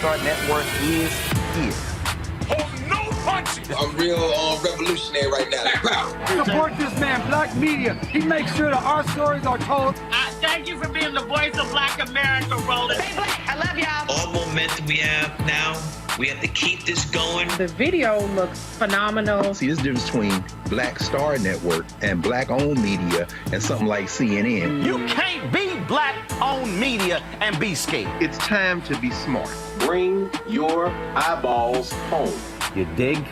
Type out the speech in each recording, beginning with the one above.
Star Network is. Oh, no punches! I'm real revolutionary right now. Support this man, Black Media. He makes sure that our stories are told. Thank you for being the voice of Black America, Roland. Stay black. I love y'all. All momentum we have now, we have to keep this going. The video looks phenomenal. See, this difference between Black Star Network and Black-owned media and something like CNN. You can't be Black-owned media and be scared. It's time to be smart. Bring your eyeballs home. You dig?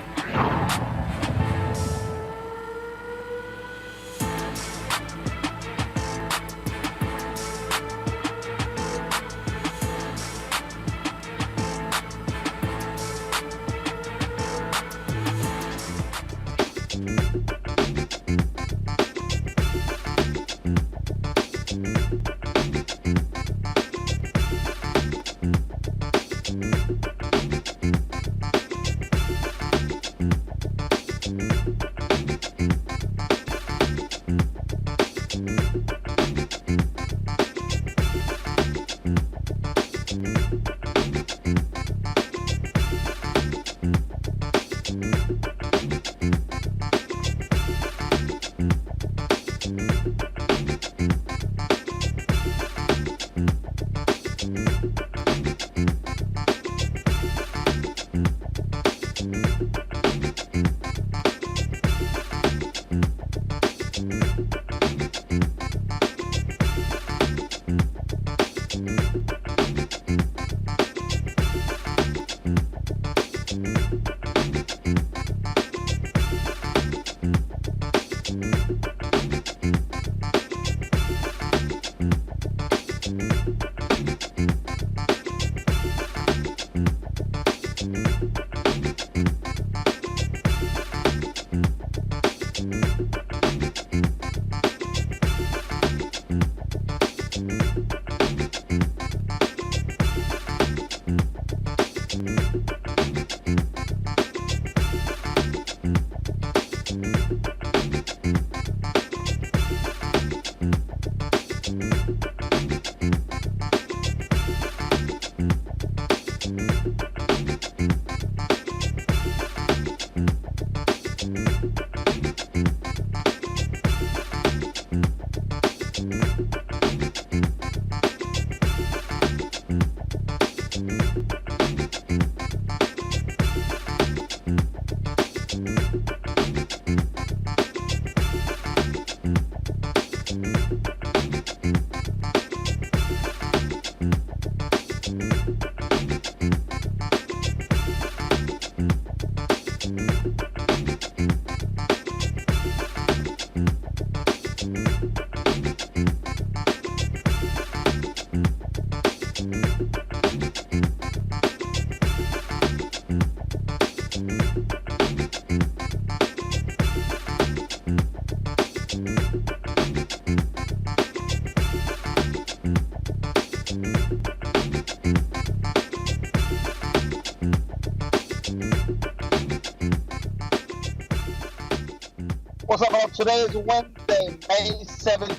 What's up? Today is Wednesday, May 17,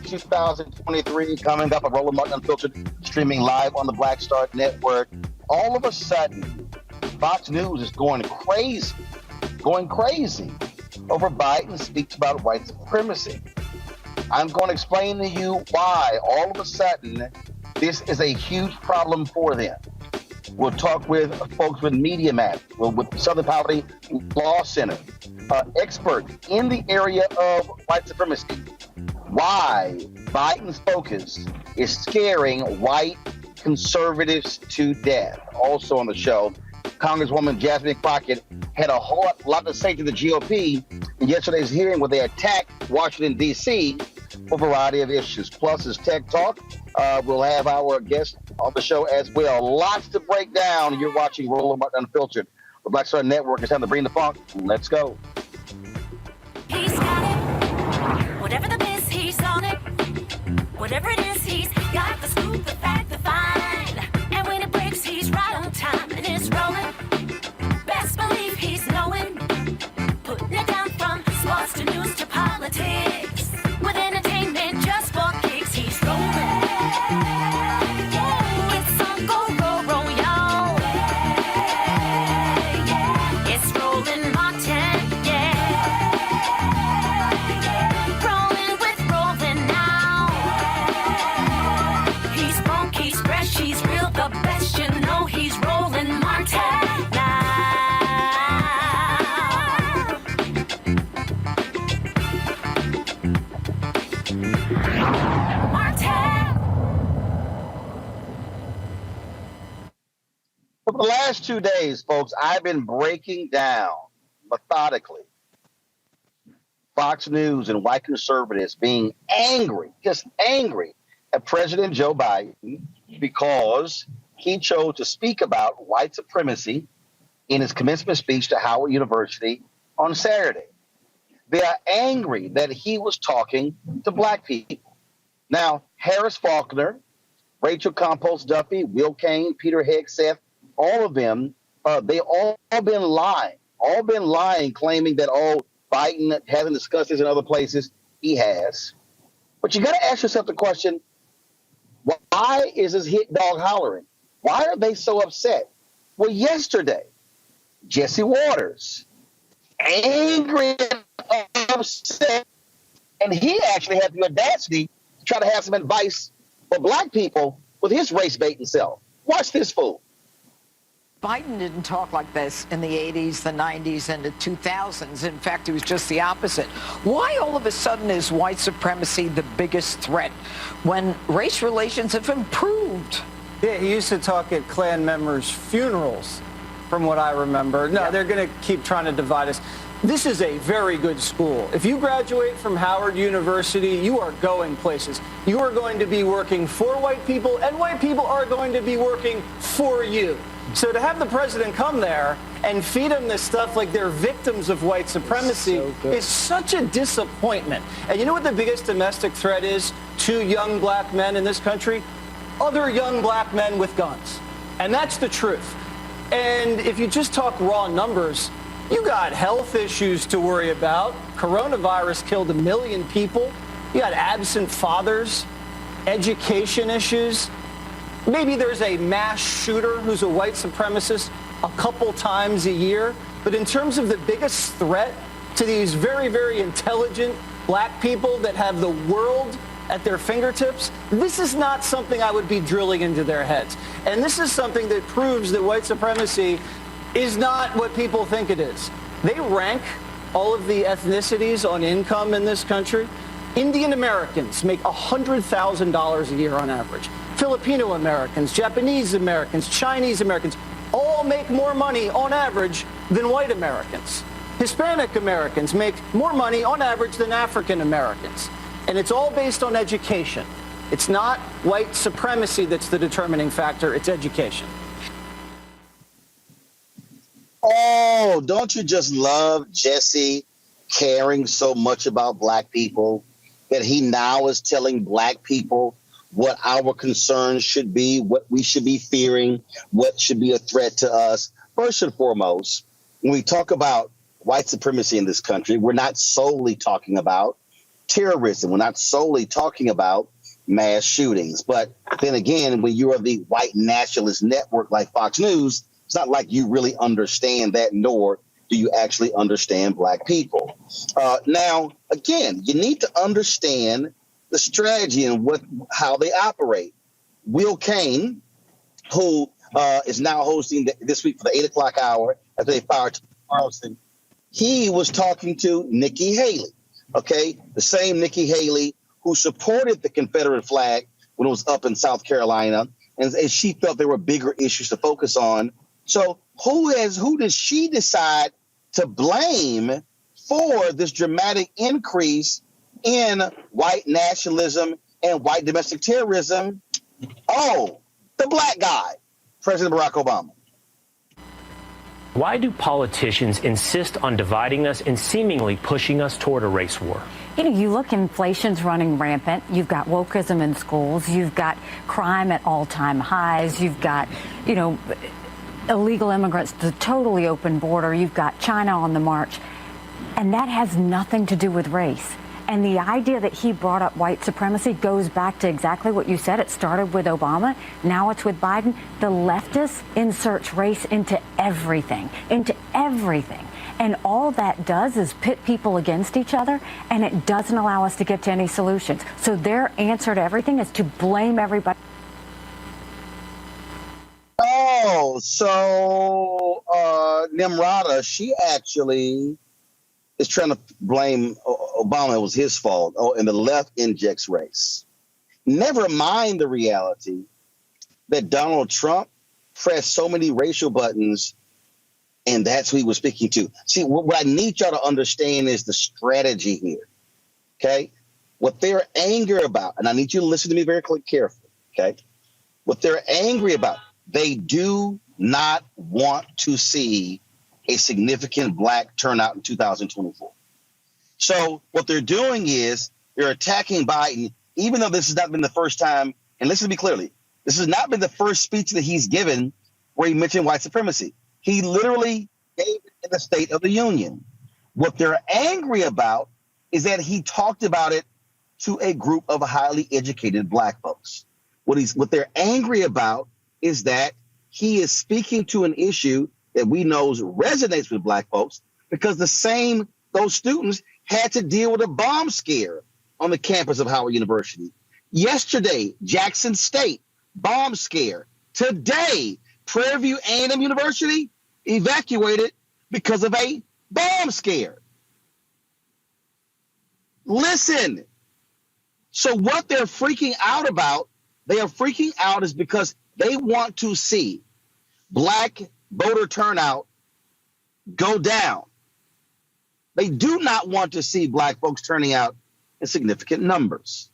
2023. Coming up, a Roland Martin Unfiltered, streaming live on the Black Star Network. All of a sudden, Fox News is going crazy over Biden speaks about white supremacy. I'm going to explain to you why all of a sudden this is a huge problem for them. We'll talk with folks with Media Matters, with Southern Poverty Law Center, expert in the area of white supremacy. Why Biden's focus is scaring white conservatives to death. Also on the show, Congresswoman Jasmine Crockett had a whole lot to say to the GOP in yesterday's hearing where they attacked Washington, D.C. for a variety of issues. Plus, it's Tech Talk. We'll have our guest on the show as well. Lots to break down. You're watching Roland Martin Unfiltered. The Black Star Network. It's time to bring the funk. Let's go. He's got it. Whatever the biz, he's on it. Whatever it is, he's got the scoop, the fact, the find. And when it breaks, he's right on time and it's rolling. Best believe he's knowing. Putting it down from sports to news to politics. With entertainment just for kicks, he's rolling. Yeah, it's on go, roll, roll. the last 2 days, folks, I've been breaking down methodically Fox News and white conservatives being angry, just angry at President Joe Biden because he chose to speak about white supremacy in his commencement speech to Howard University on Saturday. They are angry that he was talking to black people. Now, Harris Faulkner, Rachel Campos Duffy, Will Cain, Peter Hegseth, all of them, they all been lying, claiming that, Biden hasn't discussed this in other places. He has. But you got to ask yourself the question, why is this hit dog hollering? Why are they so upset? Well, yesterday, Jesse Waters, angry and upset, and he actually had the audacity to try to have some advice for black people with his race-baiting self. Watch this fool. Biden didn't talk like this in the 80s, the 90s, and the 2000s. In fact, it was just the opposite. Why all of a sudden is white supremacy the biggest threat when race relations have improved? Yeah, he used to talk at Klan members' funerals, from what I remember. No, they're going to keep trying to divide us. This is a very good school. If you graduate from Howard University, you are going places. You are going to be working for white people, and white people are going to be working for you. So to have the president come there and feed them this stuff like they're victims of white supremacy is such a disappointment. And you know what the biggest domestic threat is to young black men in this country? Other young black men with guns. And that's the truth. And if you just talk raw numbers, you got health issues to worry about. Coronavirus killed 1 million people. You got absent fathers, education issues. Maybe there's a mass shooter who's a white supremacist a couple times a year. But in terms of the biggest threat to these very, very intelligent black people that have the world at their fingertips, this is not something I would be drilling into their heads. And this is something that proves that white supremacy is not what people think it is. They rank all of the ethnicities on income in this country. Indian Americans make $100,000 a year on average. Filipino Americans, Japanese Americans, Chinese Americans all make more money on average than white Americans. Hispanic Americans make more money on average than African Americans. And it's all based on education. It's not white supremacy that's the determining factor, it's education. Oh, don't you just love Jesse caring so much about black people that he now is telling black people what our concerns should be, what we should be fearing, what should be a threat to us. First and foremost, when we talk about white supremacy in this country, we're not solely talking about terrorism. We're not solely talking about mass shootings. But then again, when you are the white nationalist network like Fox News, it's not like you really understand that, nor do you actually understand black people. Now, again, you need to understand the strategy and how they operate. Will Cain, who is now hosting this week for the 8 o'clock hour after they fired Carlson, he was talking to Nikki Haley, okay? The same Nikki Haley who supported the Confederate flag when it was up in South Carolina, and she felt there were bigger issues to focus on. So who did she decide to blame for this dramatic increase in white nationalism and white domestic terrorism? Oh, the black guy, President Barack Obama. Why do politicians insist on dividing us and seemingly pushing us toward a race war? You look, inflation's running rampant. You've got wokeism in schools. You've got crime at all-time highs. You've got, illegal immigrants, the totally open border. You've got China on the march. And that has nothing to do with race. And the idea that he brought up white supremacy goes back to exactly what you said. It started with Obama. Now it's with Biden. The leftists insert race into everything. And all that does is pit people against each other, and it doesn't allow us to get to any solutions. So their answer to everything is to blame everybody. Oh, so Nimrata, she actually is trying to blame Obama. It was his fault. Oh, and the left injects race. Never mind the reality that Donald Trump press so many racial buttons, and that's who he was speaking to. See, what I need y'all to understand is the strategy here, okay? What they're angry about, and I need you to listen to me very carefully, okay? What they're angry about, they do not want to see a significant black turnout in 2024. So what they're doing is they're attacking Biden, even though this has not been the first time, and listen to me clearly, this has not been the first speech that he's given where he mentioned white supremacy. He literally gave it in the State of the Union. What they're angry about is that he talked about it to a group of highly educated black folks. What they're angry about is that he is speaking to an issue that we know resonates with black folks, because those students had to deal with a bomb scare on the campus of Howard University. Yesterday, Jackson State, bomb scare. Today, Prairie View A&M University evacuated because of a bomb scare. Listen. So what they're freaking out about, they are freaking out is because they want to see black voter turnout go down. They do not want to see black folks turning out in significant numbers.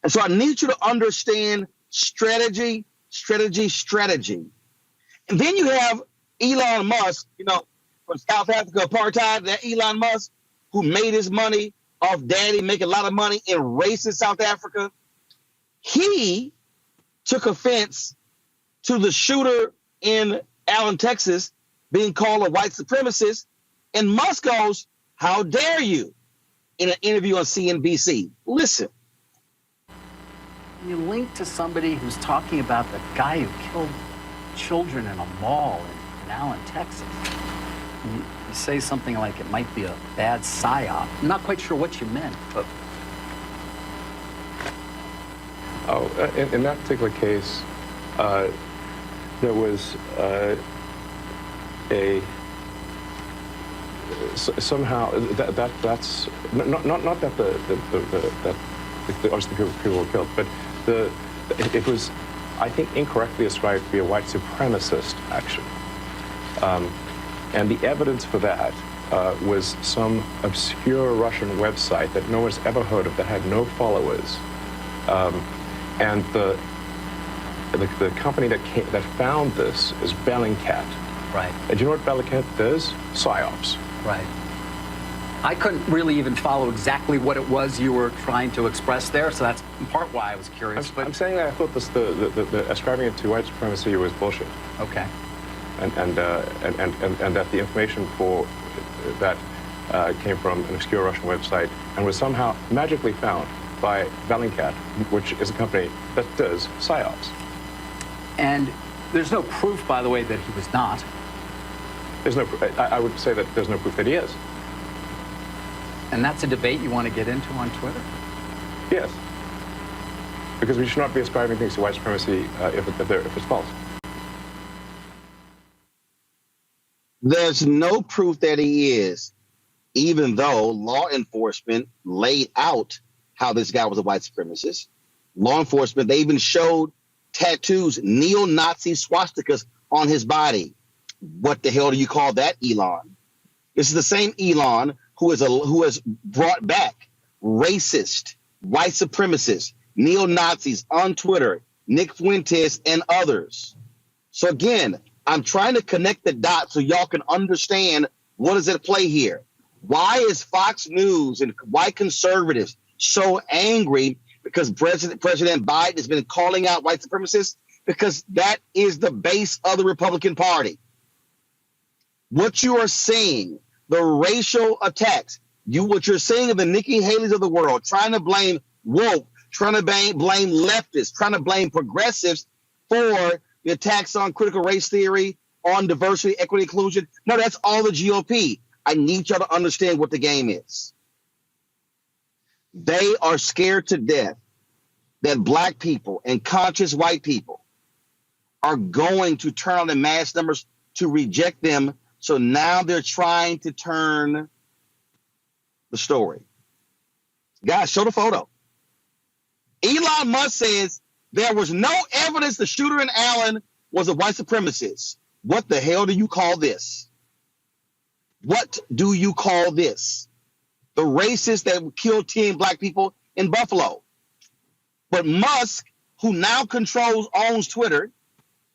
And so I need you to understand strategy. And then you have Elon Musk, from South Africa apartheid, that Elon Musk who made his money off daddy making a lot of money in racist South Africa. He took offense to the shooter in Allen, Texas, being called a white supremacist. And Musk goes, "How dare you?" in an interview on CNBC. Listen. You link to somebody who's talking about the guy who killed children in a mall in Allen, Texas. You say something like it might be a bad psyop. I'm not quite sure what you meant, but... In that particular case, there was somehow that's not that that obviously people were killed, but it was, I think, incorrectly ascribed to be a white supremacist action. And the evidence for that was some obscure Russian website that no one's ever heard of, that had no followers. And the company that found this is Bellingcat. Right. And do you know what Bellingcat does? PsyOps. Right. I couldn't really even follow exactly what it was you were trying to express there, so that's in part why I was curious. I'm saying that I thought the ascribing it to white supremacy was bullshit. Okay. And that the information for that came from an obscure Russian website and was somehow magically found by Bellingcat, which is a company that does PsyOps. And there's no proof, by the way, that he was not. There's no. I would say that there's no proof that he is. And that's a debate you want to get into on Twitter? Yes. Because we should not be ascribing things to white supremacy if it's false. There's no proof that he is, even though law enforcement laid out how this guy was a white supremacist. Law enforcement, they even showed tattoos, neo-Nazi swastikas on his body. What the hell do you call that, Elon? This is the same Elon who has brought back racist, white supremacists, neo-Nazis on Twitter, Nick Fuentes and others. So again, I'm trying to connect the dots so y'all can understand what is at play here. Why is Fox News and white conservatives so angry because President Biden has been calling out white supremacists? Because that is the base of the Republican Party. What you are seeing, the racial attacks, what you're seeing of the Nikki Haley's of the world, trying to blame woke, trying to blame leftists, trying to blame progressives for the attacks on critical race theory, on diversity, equity, inclusion. No, that's all the GOP. I need y'all to understand what the game is. They are scared to death that black people and conscious white people are going to turn on in mass numbers to reject them. So now they're trying to turn the story. Guys, show the photo. Elon Musk says there was no evidence the shooter in Allen was the white supremacists. What the hell do you call this? What do you call this? The racist that killed 10 black people in Buffalo. But Musk, who now owns Twitter,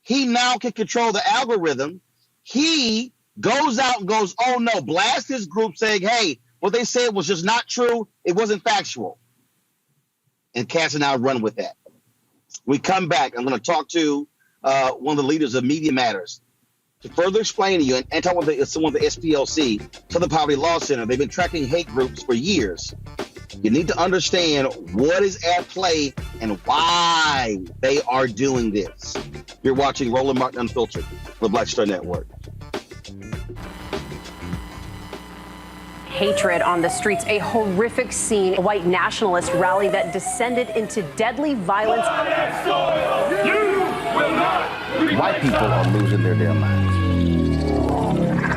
he now can control the algorithm. He goes out and goes, oh no, blast this group saying, hey, what they said was just not true. It wasn't factual. And cats are now run with that. We come back. I'm going to talk to one of the leaders of Media Matters to further explain to you and talk with someone of the SPLC, Southern Poverty Law Center. They've been tracking hate groups for years. You need to understand what is at play and why they are doing this. You're watching Roland Martin Unfiltered, the Black Star Network. Hatred on the streets, a horrific scene, a white nationalist rally that descended into deadly violence. White people are losing their damn minds.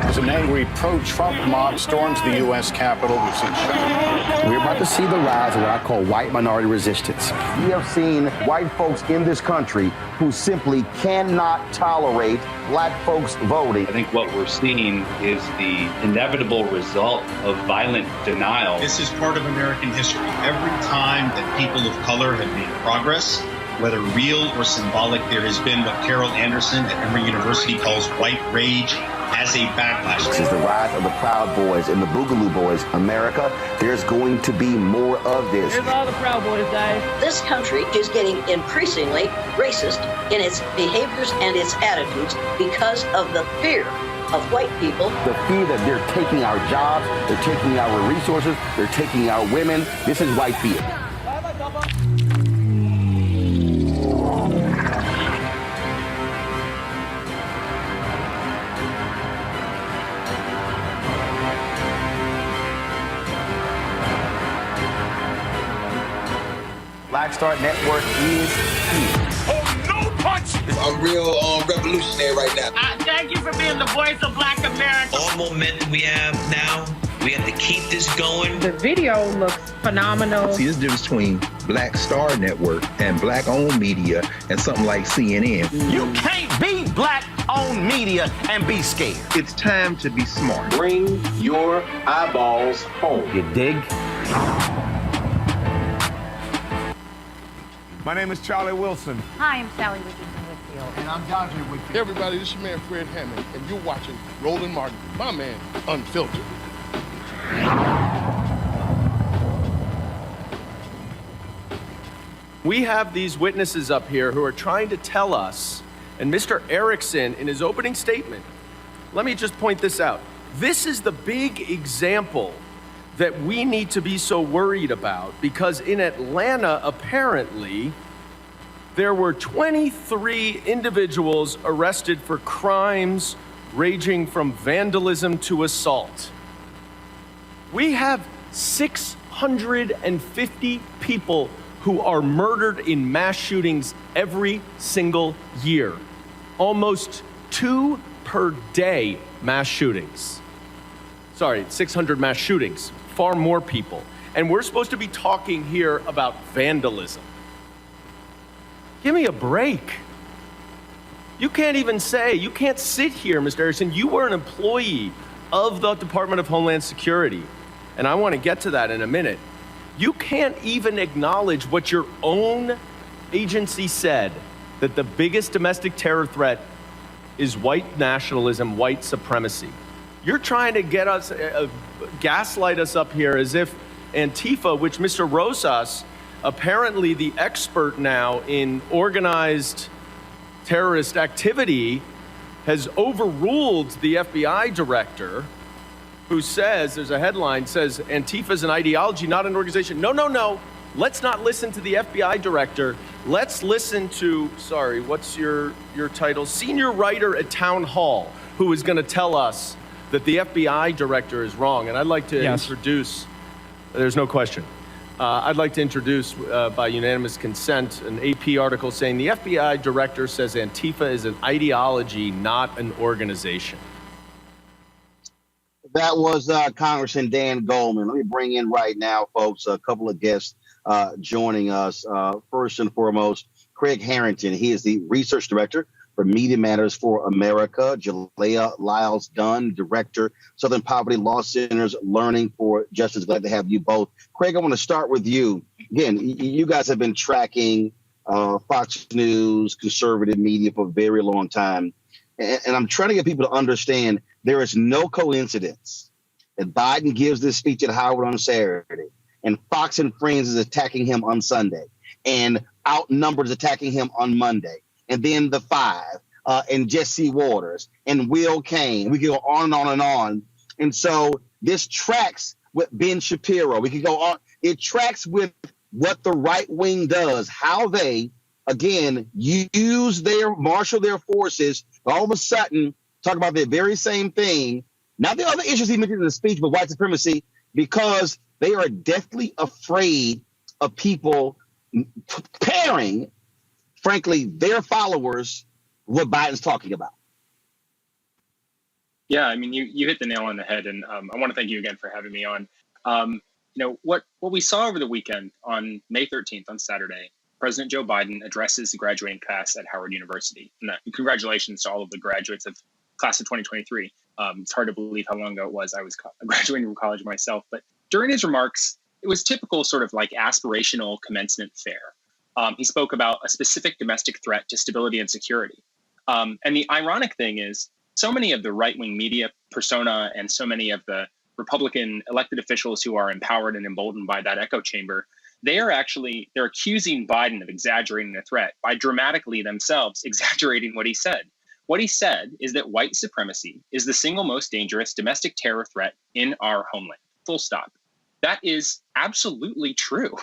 As an angry pro-Trump mob storms the U.S. Capitol, we've seen shootings. We're about to see the rise of what I call white minority resistance. We have seen white folks in this country who simply cannot tolerate black folks voting. I think what we're seeing is the inevitable result of violent denial. This is part of American history. Every time that people of color have made progress, whether real or symbolic, there has been what Carol Anderson at Emory University calls white rage as a backlash. This is the rise of the Proud Boys and the Boogaloo Boys. America, there's going to be more of this. Here's all the Proud Boys, guys. This country is getting increasingly racist in its behaviors and its attitudes because of the fear of white people. The fear that they're taking our jobs, they're taking our resources, they're taking our women. This is white fear. Black Star Network is here. Oh, no punch! I'm real revolutionary right now. Thank you for being the voice of Black America. All momentum we have now, we have to keep this going. The video looks phenomenal. See, this difference between Black Star Network and black-owned media and something like CNN. You can't be black-owned media and be scared. It's time to be smart. Bring your eyeballs home. You dig? My name is Charlie Wilson. Hi, I'm Sally Richardson-Whitfield. And I'm Jonathan Whitfield. Hey everybody, this is your man Fred Hammond, and you're watching Roland Martin, my man, Unfiltered. We have these witnesses up here who are trying to tell us, and Mr. Erickson, in his opening statement, let me just point this out. This is the big example that we need to be so worried about, because in Atlanta, apparently, there were 23 individuals arrested for crimes ranging from vandalism to assault. We have 650 people who are murdered in mass shootings every single year. Almost 2 per day mass shootings. Sorry, 600 mass shootings. Far more people. And we're supposed to be talking here about vandalism. Give me a break. You can't even say, you can't sit here, Mr. Erickson. You were an employee of the Department of Homeland Security. And I want to get to that in a minute. You can't even acknowledge what your own agency said, that the biggest domestic terror threat is white nationalism, white supremacy. You're trying to get us, gaslight us up here as if Antifa, which Mr. Rosas, apparently the expert now in organized terrorist activity, has overruled the FBI director who says, there's a headline, says Antifa is an ideology, not an organization. No, no, no. Let's not listen to the FBI director. Let's listen to, sorry, what's your title? Senior writer at Town Hall, who is going to tell us that the FBI director is wrong. And I'd like to introduce, there's no question. I'd like to introduce, by unanimous consent, an AP article saying the FBI director says Antifa is an ideology, not an organization. That was Congressman Dan Goldman. Let me bring in right now, folks, a couple of guests joining us. First and foremost, Craig Harrington. He is the research director for Media Matters for America. Jalea Lyles Dunn, Director, Southern Poverty Law Center's Learning for Justice. Glad to have you both. Craig, I want to start with you. Again, you guys have been tracking Fox News, conservative media for a very long time. And I'm trying to get people to understand there is no coincidence that Biden gives this speech at Howard on Saturday, and Fox and Friends is attacking him on Sunday, and Outnumbered is attacking him on Monday, and then The Five, and Jesse Waters, and Will Cain. We can go on and on and on. And so this tracks with Ben Shapiro. We could go on. It tracks with what the right wing does, how they, again, marshal their forces, all of a sudden talk about the very same thing. Not the other issues he mentioned in the speech, but white supremacy, because they are deathly afraid of people pairing, frankly, their followers with what Biden's talking about. Yeah, I mean, you hit the nail on the head, and I want to thank you again for having me on. What we saw over the weekend on May 13th, on Saturday, President Joe Biden addresses the graduating class at Howard University. And congratulations to all of the graduates of class of 2023. It's hard to believe how long ago it was. I was graduating from college myself. But during his remarks, it was typical sort of like aspirational commencement fare. He spoke about a specific domestic threat to stability and security. And the ironic thing is, so many of the right-wing media persona and so many of the Republican elected officials who are empowered and emboldened by that echo chamber, they're accusing Biden of exaggerating the threat by dramatically themselves exaggerating what he said. What he said is that white supremacy is the single most dangerous domestic terror threat in our homeland. Full stop. That is absolutely true.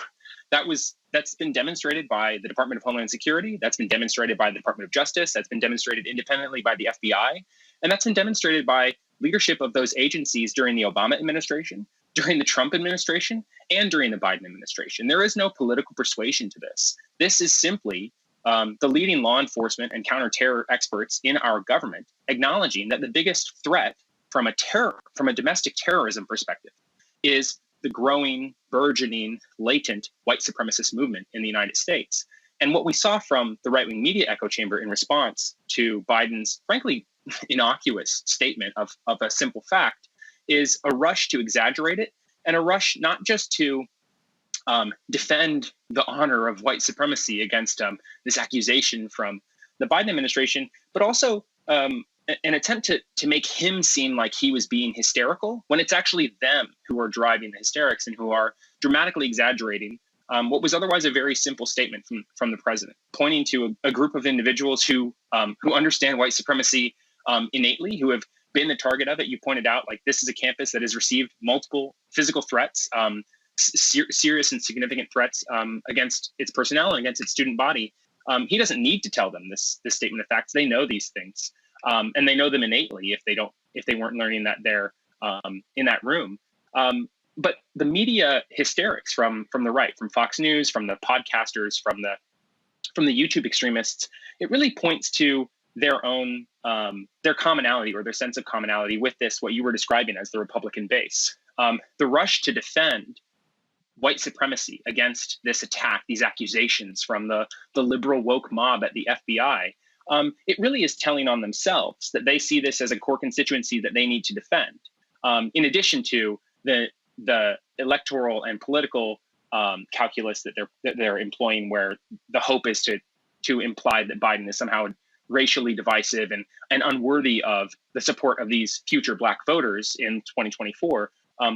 That's been demonstrated by the Department of Homeland Security. That's been demonstrated by the Department of Justice. That's been demonstrated independently by the FBI. And that's been demonstrated by leadership of those agencies during the Obama administration, during the Trump administration, and during the Biden administration. There is no political persuasion to this. This is simply the leading law enforcement and counterterror experts in our government acknowledging that the biggest threat from a domestic terrorism perspective is the growing, burgeoning, latent white supremacist movement in the United States. And what we saw from the right-wing media echo chamber in response to Biden's, frankly, innocuous statement of a simple fact is a rush to exaggerate it, and a rush not just to defend the honor of white supremacy against this accusation from the Biden administration, but also an attempt to make him seem like he was being hysterical when it's actually them who are driving the hysterics and who are dramatically exaggerating what was otherwise a very simple statement from the president, pointing to a group of individuals who understand white supremacy innately, who have been the target of it. You pointed out, like, this is a campus that has received multiple physical threats, serious and significant threats against its personnel and against its student body. He doesn't need to tell them this statement of facts. They know these things, and they know them innately if they weren't learning that there in that room. But the media hysterics from the right, from Fox News, from the podcasters, from the YouTube extremists, it really points to their own their commonality, or their sense of commonality with this, what you were describing as the Republican base. The rush to defend white supremacy against this attack, these accusations from the liberal woke mob at the FBI, it really is telling on themselves that they see this as a core constituency that they need to defend. In addition to the electoral and political calculus that they're employing, where the hope is to imply that Biden is somehow racially divisive and unworthy of the support of these future Black voters in 2024.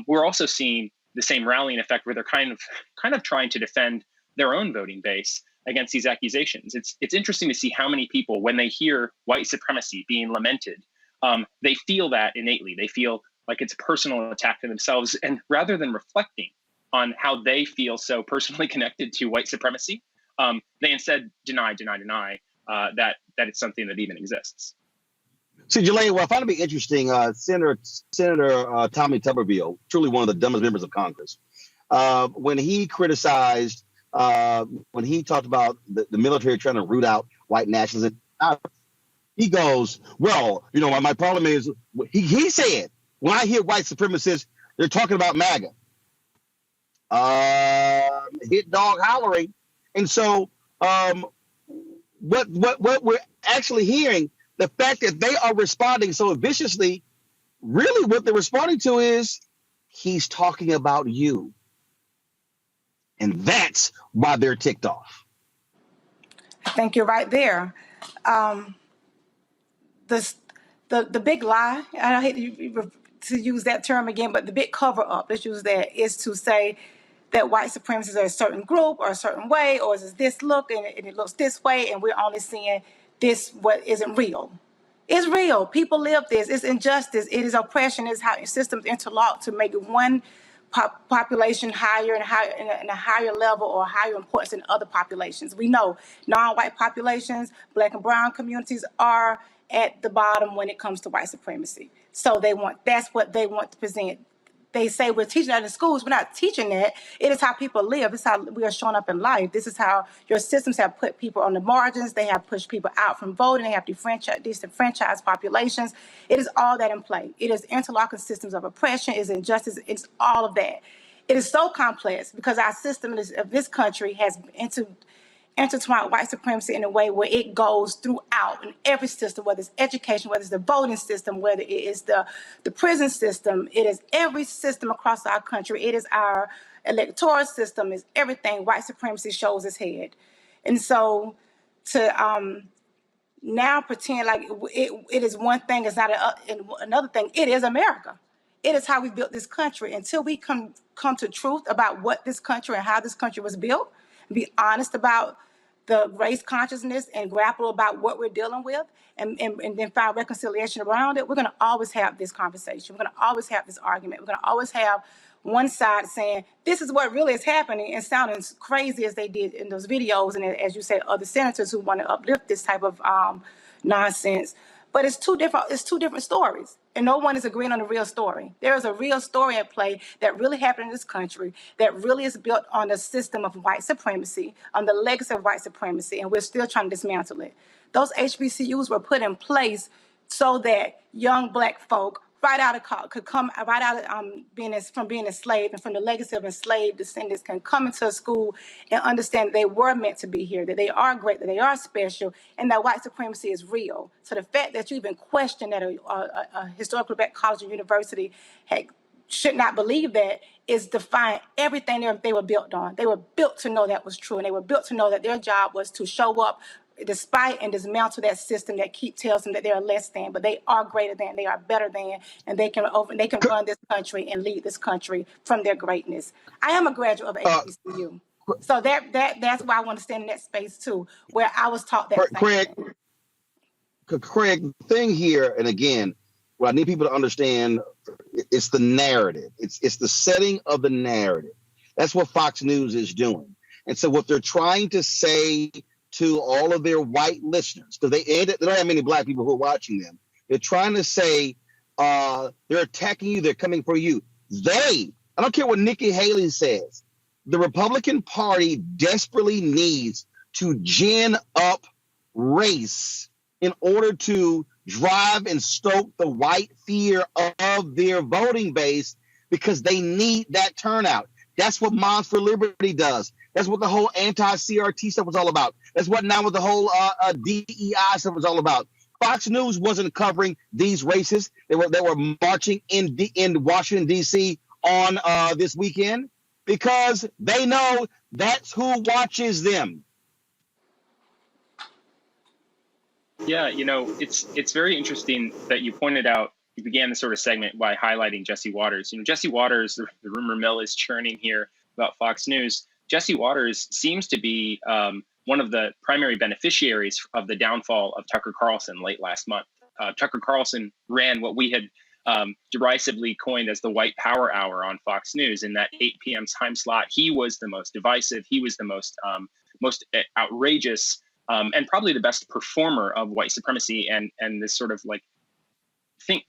We're also seeing the same rallying effect where they're kind of trying to defend their own voting base against these accusations. It's interesting to see how many people, when they hear white supremacy being lamented, they feel that innately. They feel like it's a personal attack to themselves, and rather than reflecting on how they feel so personally connected to white supremacy, they instead deny that it's something that even exists. See, Jalea, what I find to be interesting, Senator Tommy Tuberville, truly one of the dumbest members of Congress, when he criticized, when he talked about the military trying to root out white nationalism, he goes, well, my problem is, he said, when I hear white supremacists, they're talking about MAGA. Hit dog hollering. And so what we're actually hearing the fact that they are responding so viciously. Really, what they're responding to is he's talking about you. And that's why they're ticked off. I think you're right there. The big lie, I hate to use that term again, but the big cover up, let's use that, is to say that white supremacists are a certain group or a certain way, or is this look and it looks this way, and we're only seeing this what isn't real. It's real. People live this. It's injustice. It is oppression. It's how systems interlock to make one population higher and higher in a higher level or higher importance than other populations. We know non-white populations, Black and brown communities are at the bottom when it comes to white supremacy. So that's what they want to present. They say we're teaching that in schools. We're not teaching that. It is how people live. It's how we are showing up in life. This is how your systems have put people on the margins. They have pushed people out from voting. They have disenfranchised populations. It is all that in play. It is interlocking systems of oppression. It is injustice. It's all of that. It is so complex because our system of this country has intertwined white supremacy in a way where it goes throughout in every system, whether it's education, whether it's the voting system, whether it is the prison system, it is every system across our country. It is our electoral system, is everything. White supremacy shows its head. And so to now pretend like it is one thing, it's not another thing. It is America. It is how we built this country. Until we come to truth about what this country and how this country was built, be honest about the race consciousness and grapple about what we're dealing with and then find reconciliation around it, we're going to always have this conversation. We're going to always have this argument. We're going to always have one side saying, this is what really is happening, and sounding crazy as they did in those videos. And as you said, other senators who want to uplift this type of nonsense. But it's two different stories, and no one is agreeing on the real story. There is a real story at play that really happened in this country that really is built on the system of white supremacy, on the legacy of white supremacy, and we're still trying to dismantle it. Those HBCUs were put in place so that young Black folk could come right out of being enslaved, and from the legacy of enslaved descendants can come into a school and understand they were meant to be here, that they are great, that they are special, and that white supremacy is real. So the fact that you even question that a historically Black college or university should not believe that is defying everything they were built on. They were built to know that was true, and they were built to know that their job was to show up despite and dismantle that system that tells them that they are less than, but they are greater than, they are better than, and they can run this country and lead this country from their greatness. I am a graduate of HBCU, so that's why I want to stand in that space too, where I was taught that. Craig, the thing here, and again, what I need people to understand, it's the narrative. It's the setting of the narrative. That's what Fox News is doing, and so what they're trying to say to all of their white listeners, because they don't have many Black people who are watching them. They're trying to say they're attacking you, they're coming for you. I don't care what Nikki Haley says, the Republican Party desperately needs to gin up race in order to drive and stoke the white fear of their voting base, because they need that turnout. That's what Moms for Liberty does. That's what the whole anti-CRT stuff was all about. That's what now with the whole DEI stuff was all about. Fox News wasn't covering these races. They were marching in Washington, D.C. on this weekend because they know that's who watches them. Yeah, it's very interesting that you pointed out, you began this sort of segment by highlighting Jesse Watters. Jesse Watters, the rumor mill is churning here about Fox News. Jesse Watters seems to be one of the primary beneficiaries of the downfall of Tucker Carlson late last month. Tucker Carlson ran what we had derisively coined as the white power hour on Fox News. In that 8 p.m. time slot, he was the most divisive. He was the most outrageous and probably the best performer of white supremacy and this sort of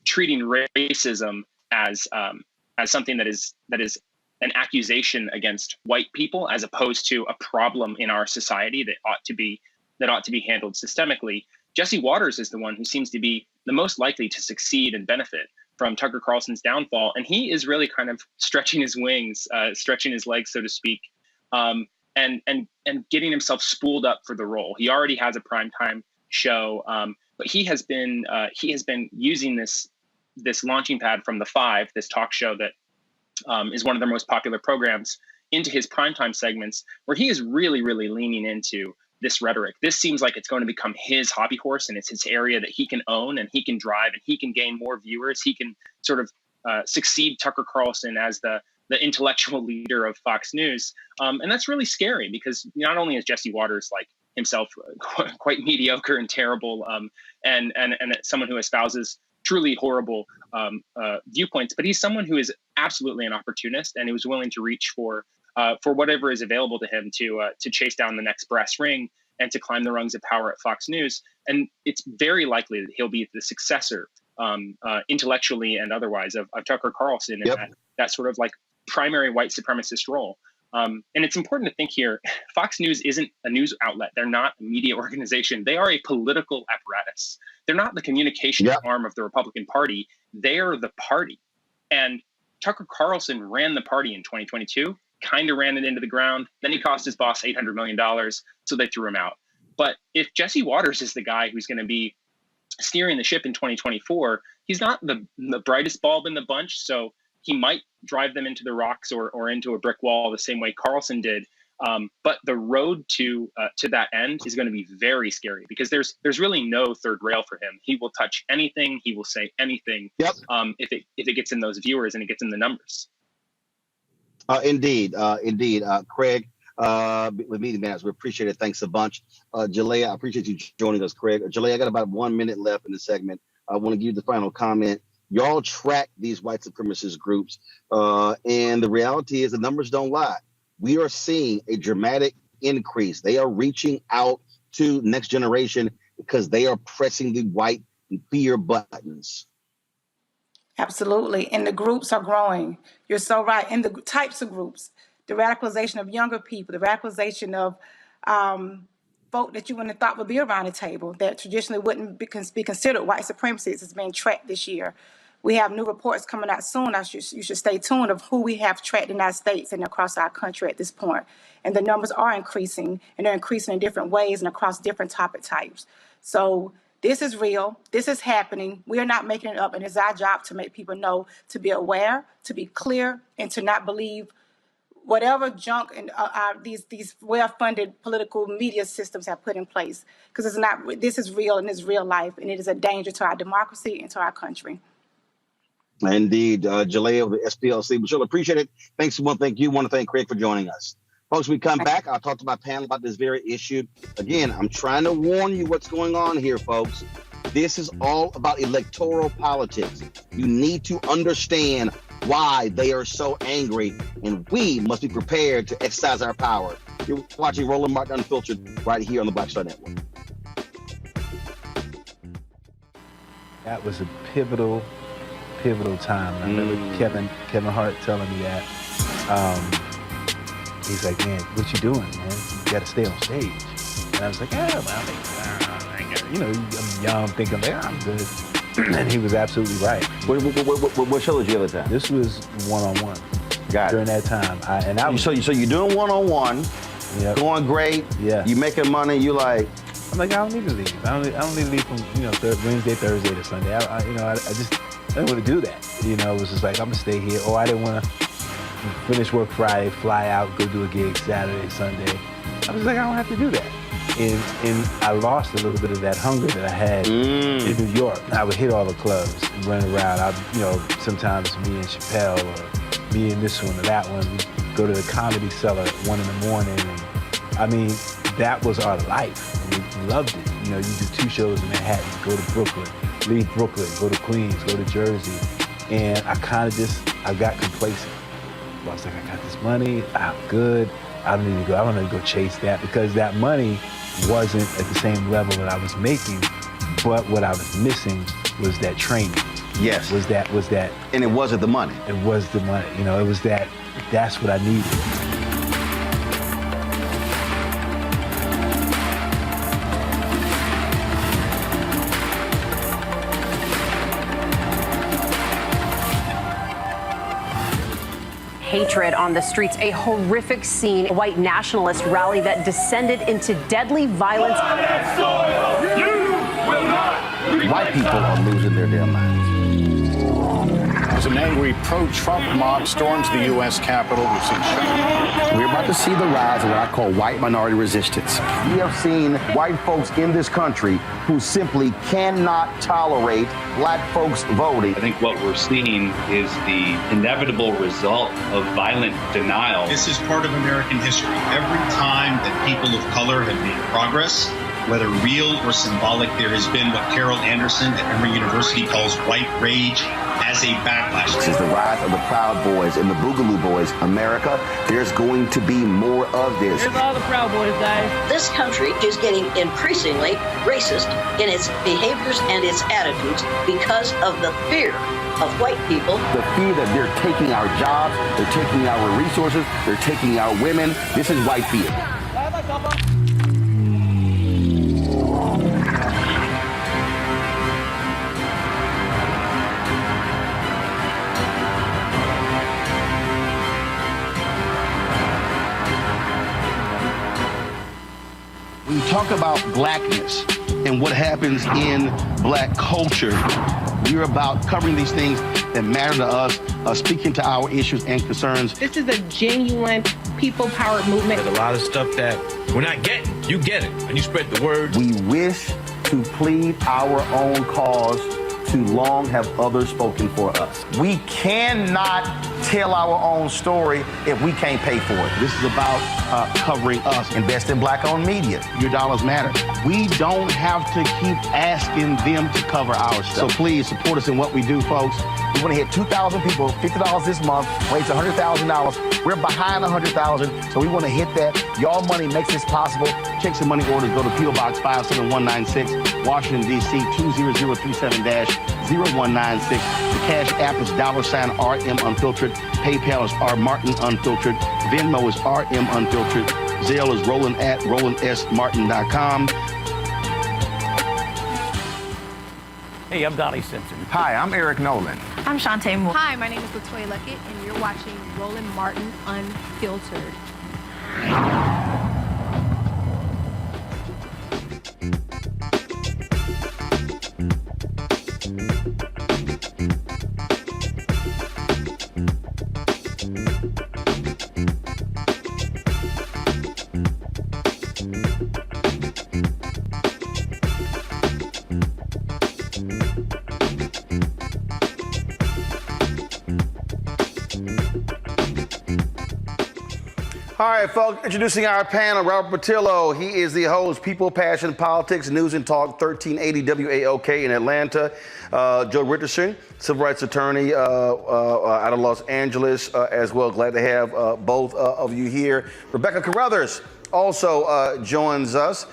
treating racism as something that is an accusation against white people as opposed to a problem in our society that ought to be handled systemically. Jesse Watters is the one who seems to be the most likely to succeed and benefit from Tucker Carlson's downfall, and he is really kind of stretching his wings, stretching his legs, so to speak, and getting himself spooled up for the role. He already has a primetime show. But he has been using this launching pad from The Five, this talk show that is one of their most popular programs, into his primetime segments, where he is really, really leaning into this rhetoric. This seems like it's going to become his hobby horse, and it's his area that he can own and he can drive, and he can gain more viewers. He can sort of succeed Tucker Carlson as the intellectual leader of Fox News. And that's really scary, because not only is Jesse Waters like himself quite mediocre and terrible, and someone who espouses truly horrible viewpoints, but he's someone who is absolutely an opportunist and who's willing to reach for whatever is available to him to chase down the next brass ring and to climb the rungs of power at Fox News. And it's very likely that he'll be the successor, intellectually and otherwise, of Tucker Carlson in that sort of like primary white supremacist role. And it's important to think here, Fox News isn't a news outlet. They're not a media organization. They are a political apparatus. They're not the communication arm of the Republican Party. They're the party. And Tucker Carlson ran the party in 2022, kind of ran it into the ground. Then he cost his boss $800 million, so they threw him out. But if Jesse Waters is the guy who's going to be steering the ship in 2024, he's not the brightest bulb in the bunch, so he might drive them into the rocks or into a brick wall the same way Carlson did. But the road to that end is going to be very scary, because there's really no third rail for him. He will touch anything. He will say anything. If it gets in those viewers and it gets in the numbers. Indeed. Craig, with Media Matters, we appreciate it. Thanks a bunch. Jalea, I appreciate you joining us, Craig. Jalea, I got about 1 minute left in the segment. I want to give you the final comment. Y'all track these white supremacist groups, and the reality is the numbers don't lie. We are seeing a dramatic increase. They are reaching out to next generation because they are pressing the white fear buttons. Absolutely. And the groups are growing. You're so right. And the types of groups, the radicalization of younger people, the radicalization of folk that you wouldn't have thought would be around the table, that traditionally wouldn't be considered white supremacists, is being tracked this year. We have new reports coming out soon. You should stay tuned of who we have tracked in our states and across our country at this point. And the numbers are increasing, and they're increasing in different ways and across different topic types. So this is real. This is happening. We are not making it up, and it's our job to make people know, to be aware, to be clear, and to not believe whatever junk and these well-funded political media systems have put in place. Because it's not. This is real, and it's real life, and it is a danger to our democracy and to our country. Indeed, Jalea of the SPLC. We sure appreciate it. Thanks, thank you. Want to thank Craig for joining us. Folks, we come back. I'll talk to my panel about this very issue. Again, I'm trying to warn you what's going on here, folks. This is all about electoral politics. You need to understand why they are so angry, and we must be prepared to exercise our power. You're watching Roland Martin Unfiltered right here on the Black Star Network. That was a pivotal time. I remember Kevin Hart telling me that. He's like, man, what you doing, man? You got to stay on stage. And I was like, yeah, well, I'm young, thinking, like, I'm good. And he was absolutely right. What show was you at the time? This was one-on-one. Got it. During that time. So you're doing one-on-one, going great, you making money, you like... I'm like, I don't need to leave. I don't need to leave from, Wednesday, Thursday to Sunday. I didn't want to do that. It was just like, I'm going to stay here. Or I didn't want to finish work Friday, fly out, go do a gig Saturday, Sunday. I was like, I don't have to do that. And I lost a little bit of that hunger that I had in New York. I would hit all the clubs and run around. Sometimes me and Chappelle, or me and this one or that one, we'd go to the Comedy Cellar at 1 in the morning. And, that was our life. And we loved it. You do 2 shows in Manhattan, go to Brooklyn, leave Brooklyn, go to Queens, go to Jersey. And I got complacent. I was like, I got this money, I'm good. I don't need to go chase that, because that money wasn't at the same level that I was making, but what I was missing was that training. Yes. Was that. And it wasn't the money. It was the money. It was that's what I needed. Hatred on the streets, a horrific scene, a white nationalist rally that descended into deadly violence. White people are losing their damn minds. As an angry pro-Trump mob storms the U.S. Capitol, we've seen We're about to see the rise of what I call white minority resistance. We have seen white folks in this country who simply cannot tolerate black folks voting. I think what we're seeing is the inevitable result of violent denial. This is part of American history. Every time that people of color have made progress, whether real or symbolic, there has been what Carol Anderson at Emory University calls white rage as a backlash. This is the rise of the Proud Boys and the Boogaloo Boys. America, there's going to be more of this. Here's all the Proud Boys, guys. This country is getting increasingly racist in its behaviors and its attitudes because of the fear of white people. The fear that they're taking our jobs, they're taking our resources, they're taking our women. This is white fear. When you talk about blackness and what happens in black culture, we're about covering these things that matter to us, speaking to our issues and concerns. This is a genuine people-powered movement. There's a lot of stuff that we're not getting. You get it, and you spread the word. We wish to plead our own cause. Too long have others spoken for us. We cannot tell our own story if we can't pay for it. This is about covering us. Invest in black-owned media. Your dollars matter. We don't have to keep asking them to cover our stuff. So please support us in what we do, folks. We want to hit 2,000 people, $50 this month, raise $100,000. We're behind 100,000, so we want to hit that. Y'all money makes this possible. Check some money orders. Go to P.O. Box 57196, Washington, D.C. 20037-0196. The Cash App is $RM Unfiltered. PayPal is R Martin Unfiltered. Venmo is RM Unfiltered. Zelle is Roland at RolandSMartin.com. Hey, I'm Donnie Simpson. Hi, I'm Eric Nolan. I'm Shantae Moore. Hi, my name is Latoya Luckett, and you're watching Roland Martin Unfiltered. All right, folks, introducing our panel, Robert Patillo. He is the host, People, Passion, Politics, News and Talk, 1380 WAOK in Atlanta. Joe Richardson, civil rights attorney out of Los Angeles as well. Glad to have both of you here. Rebecca Carruthers also joins us.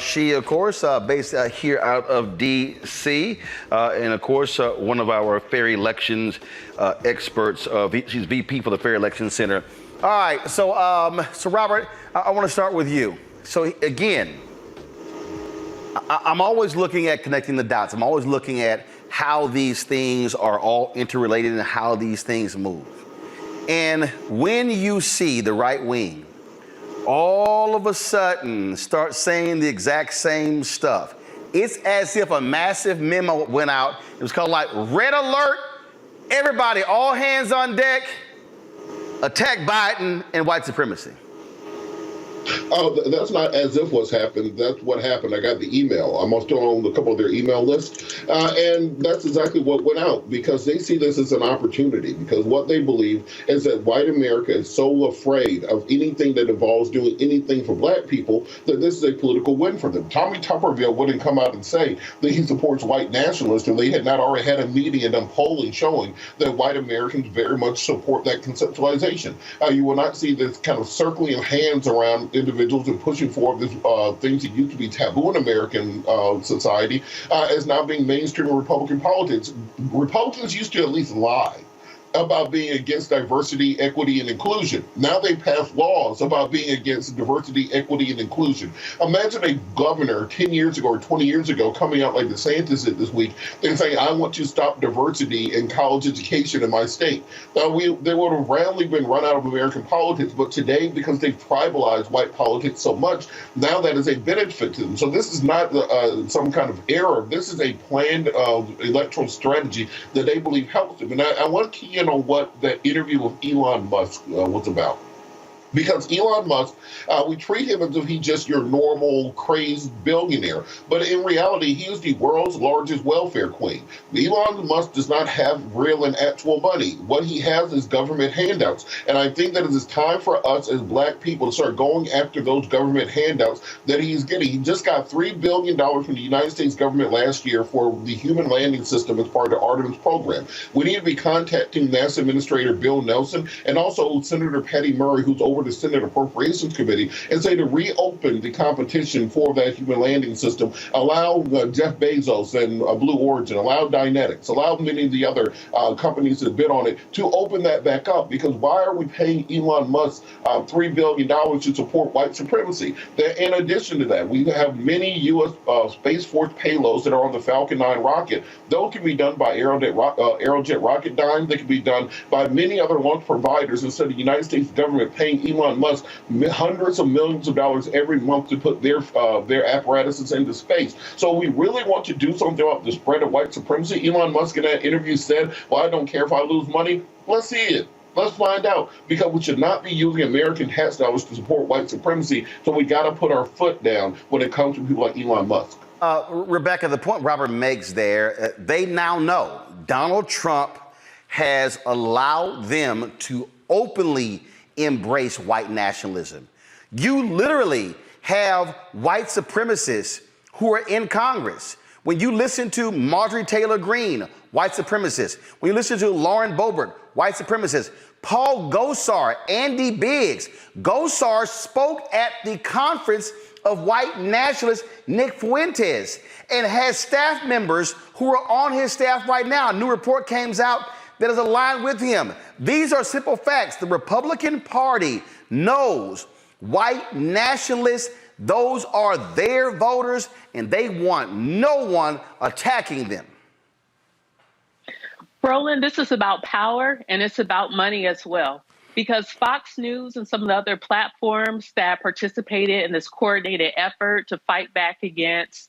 She, of course, based here out of D.C. And, of course, one of our fair elections experts. She's VP for the Fair Elections Center. All right, so Robert, I want to start with you. So again, I'm always looking at connecting the dots. I'm always looking at how these things are all interrelated and how these things move. And when you see the right wing all of a sudden start saying the exact same stuff, it's as if a massive memo went out. It was called like red alert, everybody, all hands on deck. Attack Biden and white supremacy. Oh, that's not as if what's happened. That's what happened. I got the email. I'm still on a couple of their email lists. And that's exactly what went out, because they see this as an opportunity, because what they believe is that white America is so afraid of anything that involves doing anything for black people that this is a political win for them. Tommy Tuberville wouldn't come out and say that he supports white nationalists if they had not already had a meeting and polling showing that white Americans very much support that conceptualization. You will not see this kind of circling of hands around individuals and pushing forward this, things that used to be taboo in American society as now being mainstream in Republican politics. Republicans used to at least lie. about being against diversity, equity, and inclusion. Now they pass laws about being against diversity, equity, and inclusion. Imagine a governor 10 years ago or 20 years ago coming out like DeSantis did this week and saying, I want to stop diversity in college education in my state. They would have roundly been run out of American politics, but today, because they've tribalized white politics so much, now that is a benefit to them. So this is not some kind of error. This is a planned electoral strategy that they believe helps them. And I want to key in on what that interview with Elon Musk was about. Because Elon Musk, we treat him as if he's just your normal, crazed billionaire. But in reality, he is the world's largest welfare queen. Elon Musk does not have real and actual money. What he has is government handouts. And I think that it is time for us as Black people to start going after those government handouts that he's getting. He just got $3 billion from the United States government last year for the human landing system as part of the Artemis program. We need to be contacting NASA Administrator Bill Nelson and also Senator Patty Murray, who's over the Senate Appropriations Committee, and say to reopen the competition for that human landing system, allow Jeff Bezos and Blue Origin, allow Dynetics, allow many of the other companies that bid on it to open that back up. Because why are we paying Elon Musk $3 billion to support white supremacy? In addition to that, we have many U.S. Space Force payloads that are on the Falcon 9 rocket. Those can be done by Aerojet Rocketdyne. They can be done by many other launch providers instead of the United States government paying Elon Musk hundreds of millions of dollars every month to put their apparatuses into space. So we really want to do something about the spread of white supremacy. Elon Musk in that interview said, well, I don't care if I lose money. Let's see it. Let's find out, because we should not be using American tax dollars to support white supremacy. So we got to put our foot down when it comes to people like Elon Musk. Rebecca, the point Robert makes there, they now know Donald Trump has allowed them to openly embrace white nationalism. You literally have white supremacists who are in Congress. When you listen to Marjorie Taylor Greene, white supremacist. When you listen to Lauren Boebert, white supremacist. Paul Gosar, Andy Biggs. Gosar spoke at the conference of white nationalist Nick Fuentes and has staff members who are on his staff right now. A new report came out that is aligned with him. These are simple facts. The Republican Party knows white nationalists, those are their voters, and they want no one attacking them. Roland, this is about power, and it's about money as well. Because Fox News and some of the other platforms that participated in this coordinated effort to fight back against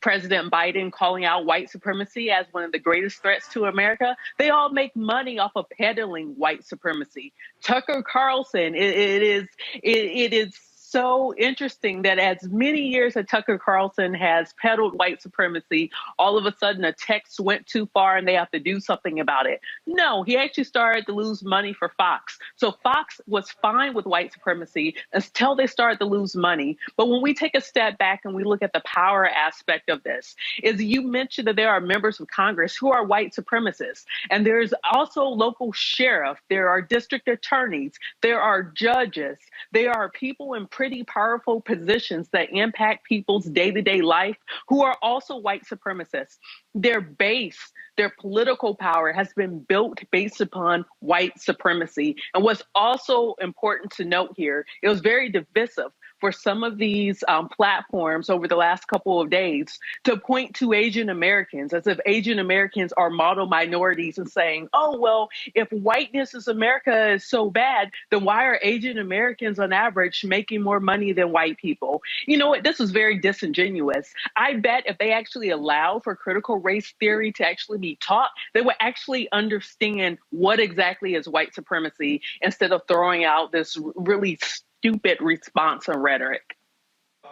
President Biden calling out white supremacy as one of the greatest threats to America, they all make money off of peddling white supremacy. Tucker Carlson, it is so interesting that as many years that Tucker Carlson has peddled white supremacy, all of a sudden a text went too far and they have to do something about it. No, he actually started to lose money for Fox. So Fox was fine with white supremacy until they started to lose money. But when we take a step back and we look at the power aspect of this, is you mentioned that there are members of Congress who are white supremacists. And there's also local sheriff, there are district attorneys, there are judges, there are people in pretty powerful positions that impact people's day-to-day life who are also white supremacists. Their base, their political power has been built based upon white supremacy. And what's also important to note here, it was very divisive for some of these platforms over the last couple of days to point to Asian Americans as if Asian Americans are model minorities and saying, oh, well, if whiteness is America is so bad, then why are Asian Americans on average making more money than white people? You know what? This is very disingenuous. I bet if they actually allow for critical race theory to actually be taught, they would actually understand what exactly is white supremacy instead of throwing out this really stupid response and rhetoric.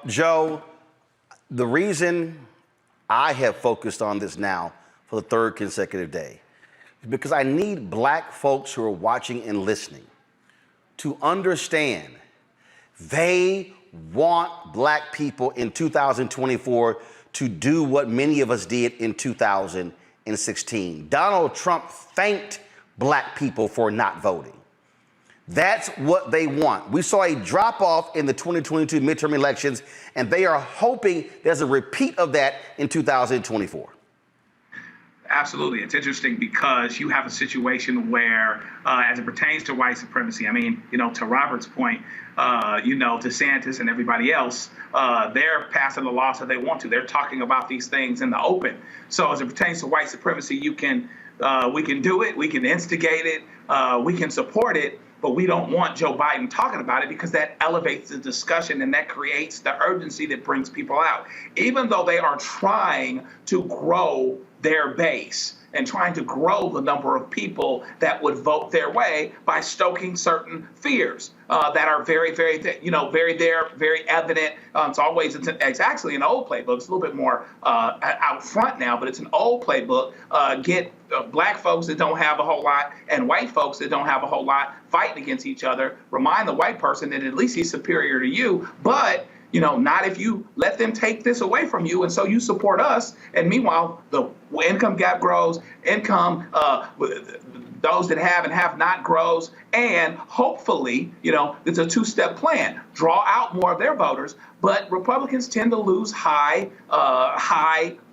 Joe, the reason I have focused on this now for the third consecutive day is because I need Black folks who are watching and listening to understand they want Black people in 2024 to do what many of us did in 2016. Donald Trump thanked Black people for not voting. That's what they want. We saw a drop-off in the 2022 midterm elections, and they are hoping there's a repeat of that in 2024. absolutely. It's interesting because you have a situation where, as it pertains to white supremacy, I mean, to Robert's point, DeSantis and everybody else, they're passing the laws that they want to. They're talking about these things in the open. So as it pertains to white supremacy, we can do it, we can instigate it, we can support it, but we don't want Joe Biden talking about it because that elevates the discussion and that creates the urgency that brings people out. Even though they are trying to grow their base and trying to grow the number of people that would vote their way by stoking certain fears that are very, very, very evident. It's actually an old playbook. It's a little bit more out front now, but it's an old playbook. Get black folks that don't have a whole lot and white folks that don't have a whole lot fighting against each other. Remind the white person that at least he's superior to you, but not if you let them take this away from you, and so you support us. And meanwhile, the income gap grows, those that have and have not grows, and hopefully, it's a two-step plan. Draw out more of their voters, but Republicans tend to lose high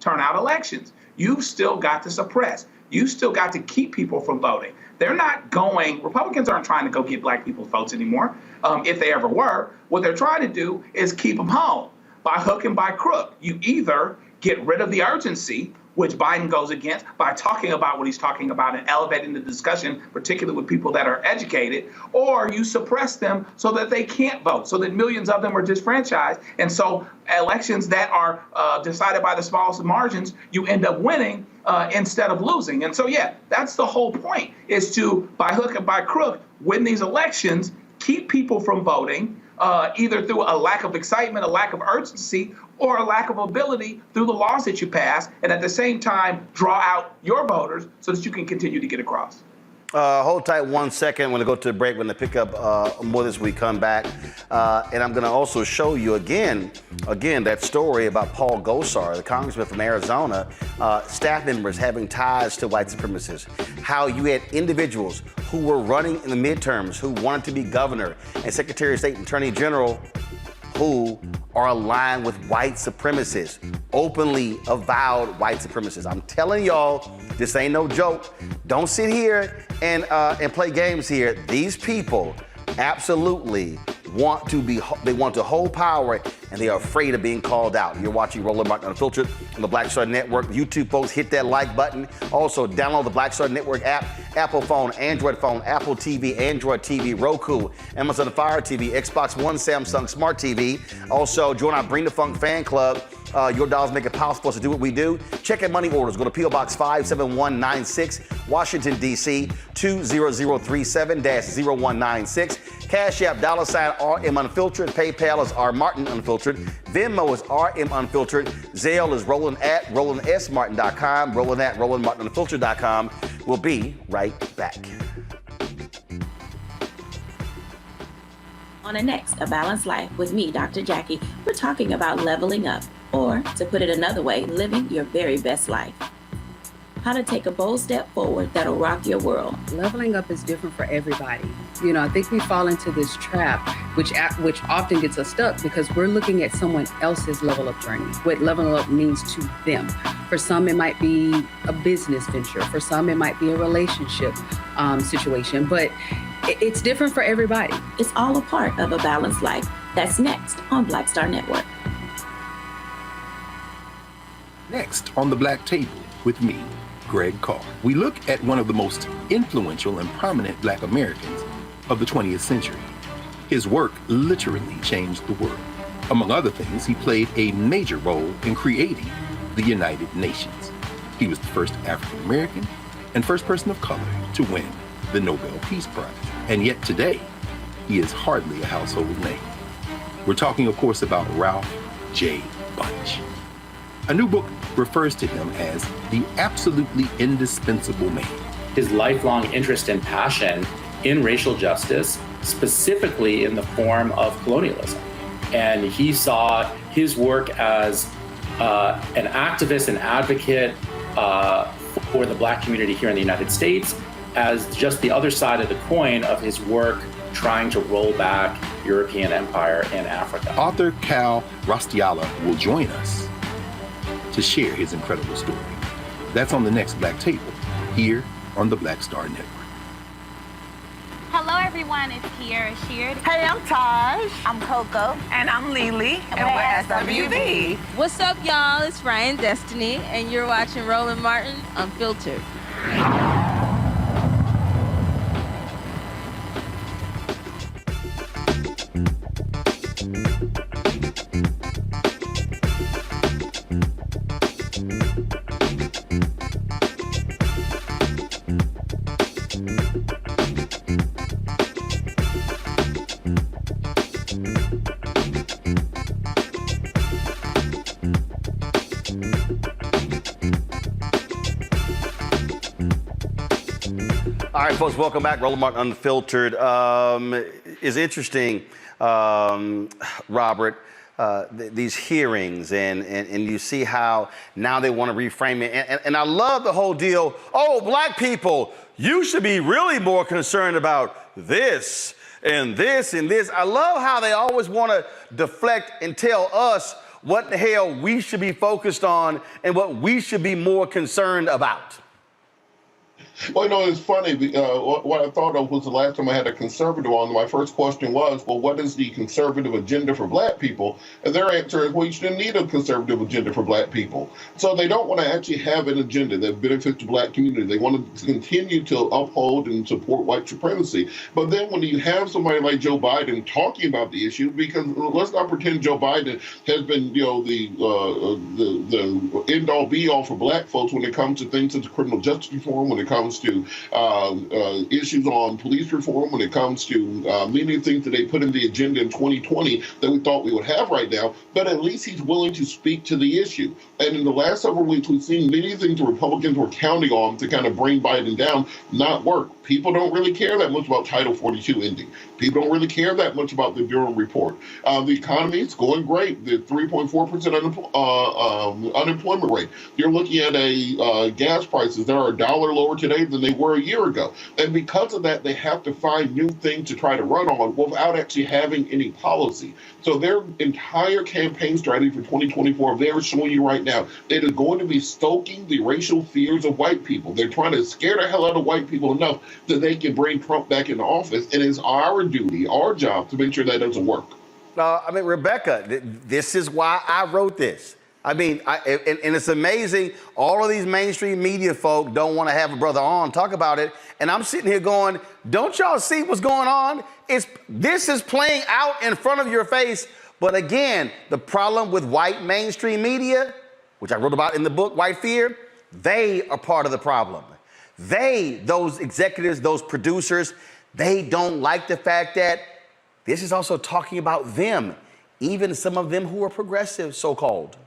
turnout elections. You've still got to suppress. You still got to keep people from voting. Republicans aren't trying to go get black people's votes anymore, if they ever were. What they're trying to do is keep them home by hook and by crook. You either get rid of the urgency, which Biden goes against, by talking about what he's talking about and elevating the discussion, particularly with people that are educated, or you suppress them so that they can't vote, so that millions of them are disfranchised. And so elections that are decided by the smallest margins, you end up winning instead of losing. And so, that's the whole point, is to, by hook and by crook, win these elections, keep people from voting, either through a lack of excitement, a lack of urgency, or a lack of ability through the laws that you pass, and at the same time, draw out your voters so that you can continue to get across. Hold tight 1 second. I'm going to go to the break. We're going to pick up more as we come back. And I'm going to also show you again, that story about Paul Gosar, the congressman from Arizona, staff members having ties to white supremacists. How you had individuals who were running in the midterms who wanted to be governor and Secretary of State and Attorney General who are aligned with white supremacists, openly avowed white supremacists. I'm telling y'all, this ain't no joke. Don't sit here and play games here. These people absolutely want to hold power, and they are afraid of being called out. You're watching Roland Martin Unfiltered on the Black Star Network. YouTube folks, hit that like button. Also, download the Black Star Network app, Apple phone, Android phone, Apple TV, Android TV, Roku, Amazon Fire TV, Xbox One, Samsung Smart TV. Also, join our Bring the Funk fan club. Your dollars make it possible for us to do what we do. Check in money orders. Go to P.O. Box 57196, Washington, D.C. 20037-0196. Cash App, $RM Unfiltered. PayPal is R Martin Unfiltered. Venmo is RM Unfiltered. Zelle is Roland at RolandSMartin.com. Roland at RolandMartinUnfiltered.com. We'll be right back. On the next A Balanced Life with me, Dr. Jackie, we're talking about leveling up, or to put it another way, living your very best life. How to take a bold step forward that'll rock your world. Leveling up is different for everybody. I think we fall into this trap, which often gets us stuck because we're looking at someone else's level up journey, what leveling up means to them. For some, it might be a business venture. For some, it might be a relationship situation, but it's different for everybody. It's all a part of A Balanced Life. That's next on Black Star Network. Next on the Black Table with me, Greg Carr, we look at one of the most influential and prominent Black Americans of the 20th century. His work literally changed the world. Among other things, he played a major role in creating the United Nations. He was the first African American and first person of color to win the Nobel Peace Prize. And yet today, he is hardly a household name. We're talking, of course, about Ralph J. Bunche. A new book refers to him as the absolutely indispensable man. His lifelong interest and passion in racial justice, specifically in the form of colonialism. And he saw his work as an activist and advocate for the Black community here in the United States as just the other side of the coin of his work trying to roll back European empire in Africa. Author Cal Rostiala will join us to share his incredible story. That's on the next Black Table, here on the Black Star Network. Hello, everyone. It's Kiara Sheard. Hey, I'm Taj. I'm Coco. And I'm Lily. And we're SWB. What's up, y'all? It's Ryan Destiny, and you're watching Roland Martin Unfiltered. All right, folks, welcome back. Roland Martin Unfiltered is interesting, Robert, these hearings, and you see how now they want to reframe it. And I love the whole deal. Oh, black people, you should be really more concerned about this and this and this. I love how they always want to deflect and tell us what the hell we should be focused on and what we should be more concerned about. Well, you know, it's funny. What I thought of was the last time I had a conservative on. My first question was, well, what is the conservative agenda for black people? And their answer is, well, you shouldn't need a conservative agenda for black people. So they don't want to actually have an agenda that benefits the black community. They want to continue to uphold and support white supremacy. But then when you have somebody like Joe Biden talking about the issue, because let's not pretend Joe Biden has been, you know, the end-all be-all for black folks when it comes to things such as criminal justice reform, when it comes to issues on police reform, when it comes to many things that they put in the agenda in 2020 that we thought we would have right now, but at least he's willing to speak to the issue. And in the last several weeks, we've seen many things the Republicans were counting on to kind of bring Biden down not work. People don't really care that much about Title 42 ending. People don't really care that much about the Durham report. The economy is going great. The 3.4% unemployment rate. You're looking at gas prices that are $1 lower today than they were a year ago. And because of that, they have to find new things to try to run on without actually having any policy. So their entire campaign strategy for 2024, they're showing you right now, it is going to be stoking the racial fears of white people. They're trying to scare the hell out of white people enough that they can bring Trump back into office. And it's our duty, our job, to make sure that doesn't work. I mean, Rebecca, this is why I wrote this. I mean, and it's amazing. All of these mainstream media folk don't want to have a brother on talk about it. And I'm sitting here going, don't y'all see what's going on? This is playing out in front of your face. But again, the problem with white mainstream media, which I wrote about in the book, White Fear, they are part of the problem. Those executives, those producers, they don't like the fact that this is also talking about them, even some of them who are progressive, so-called.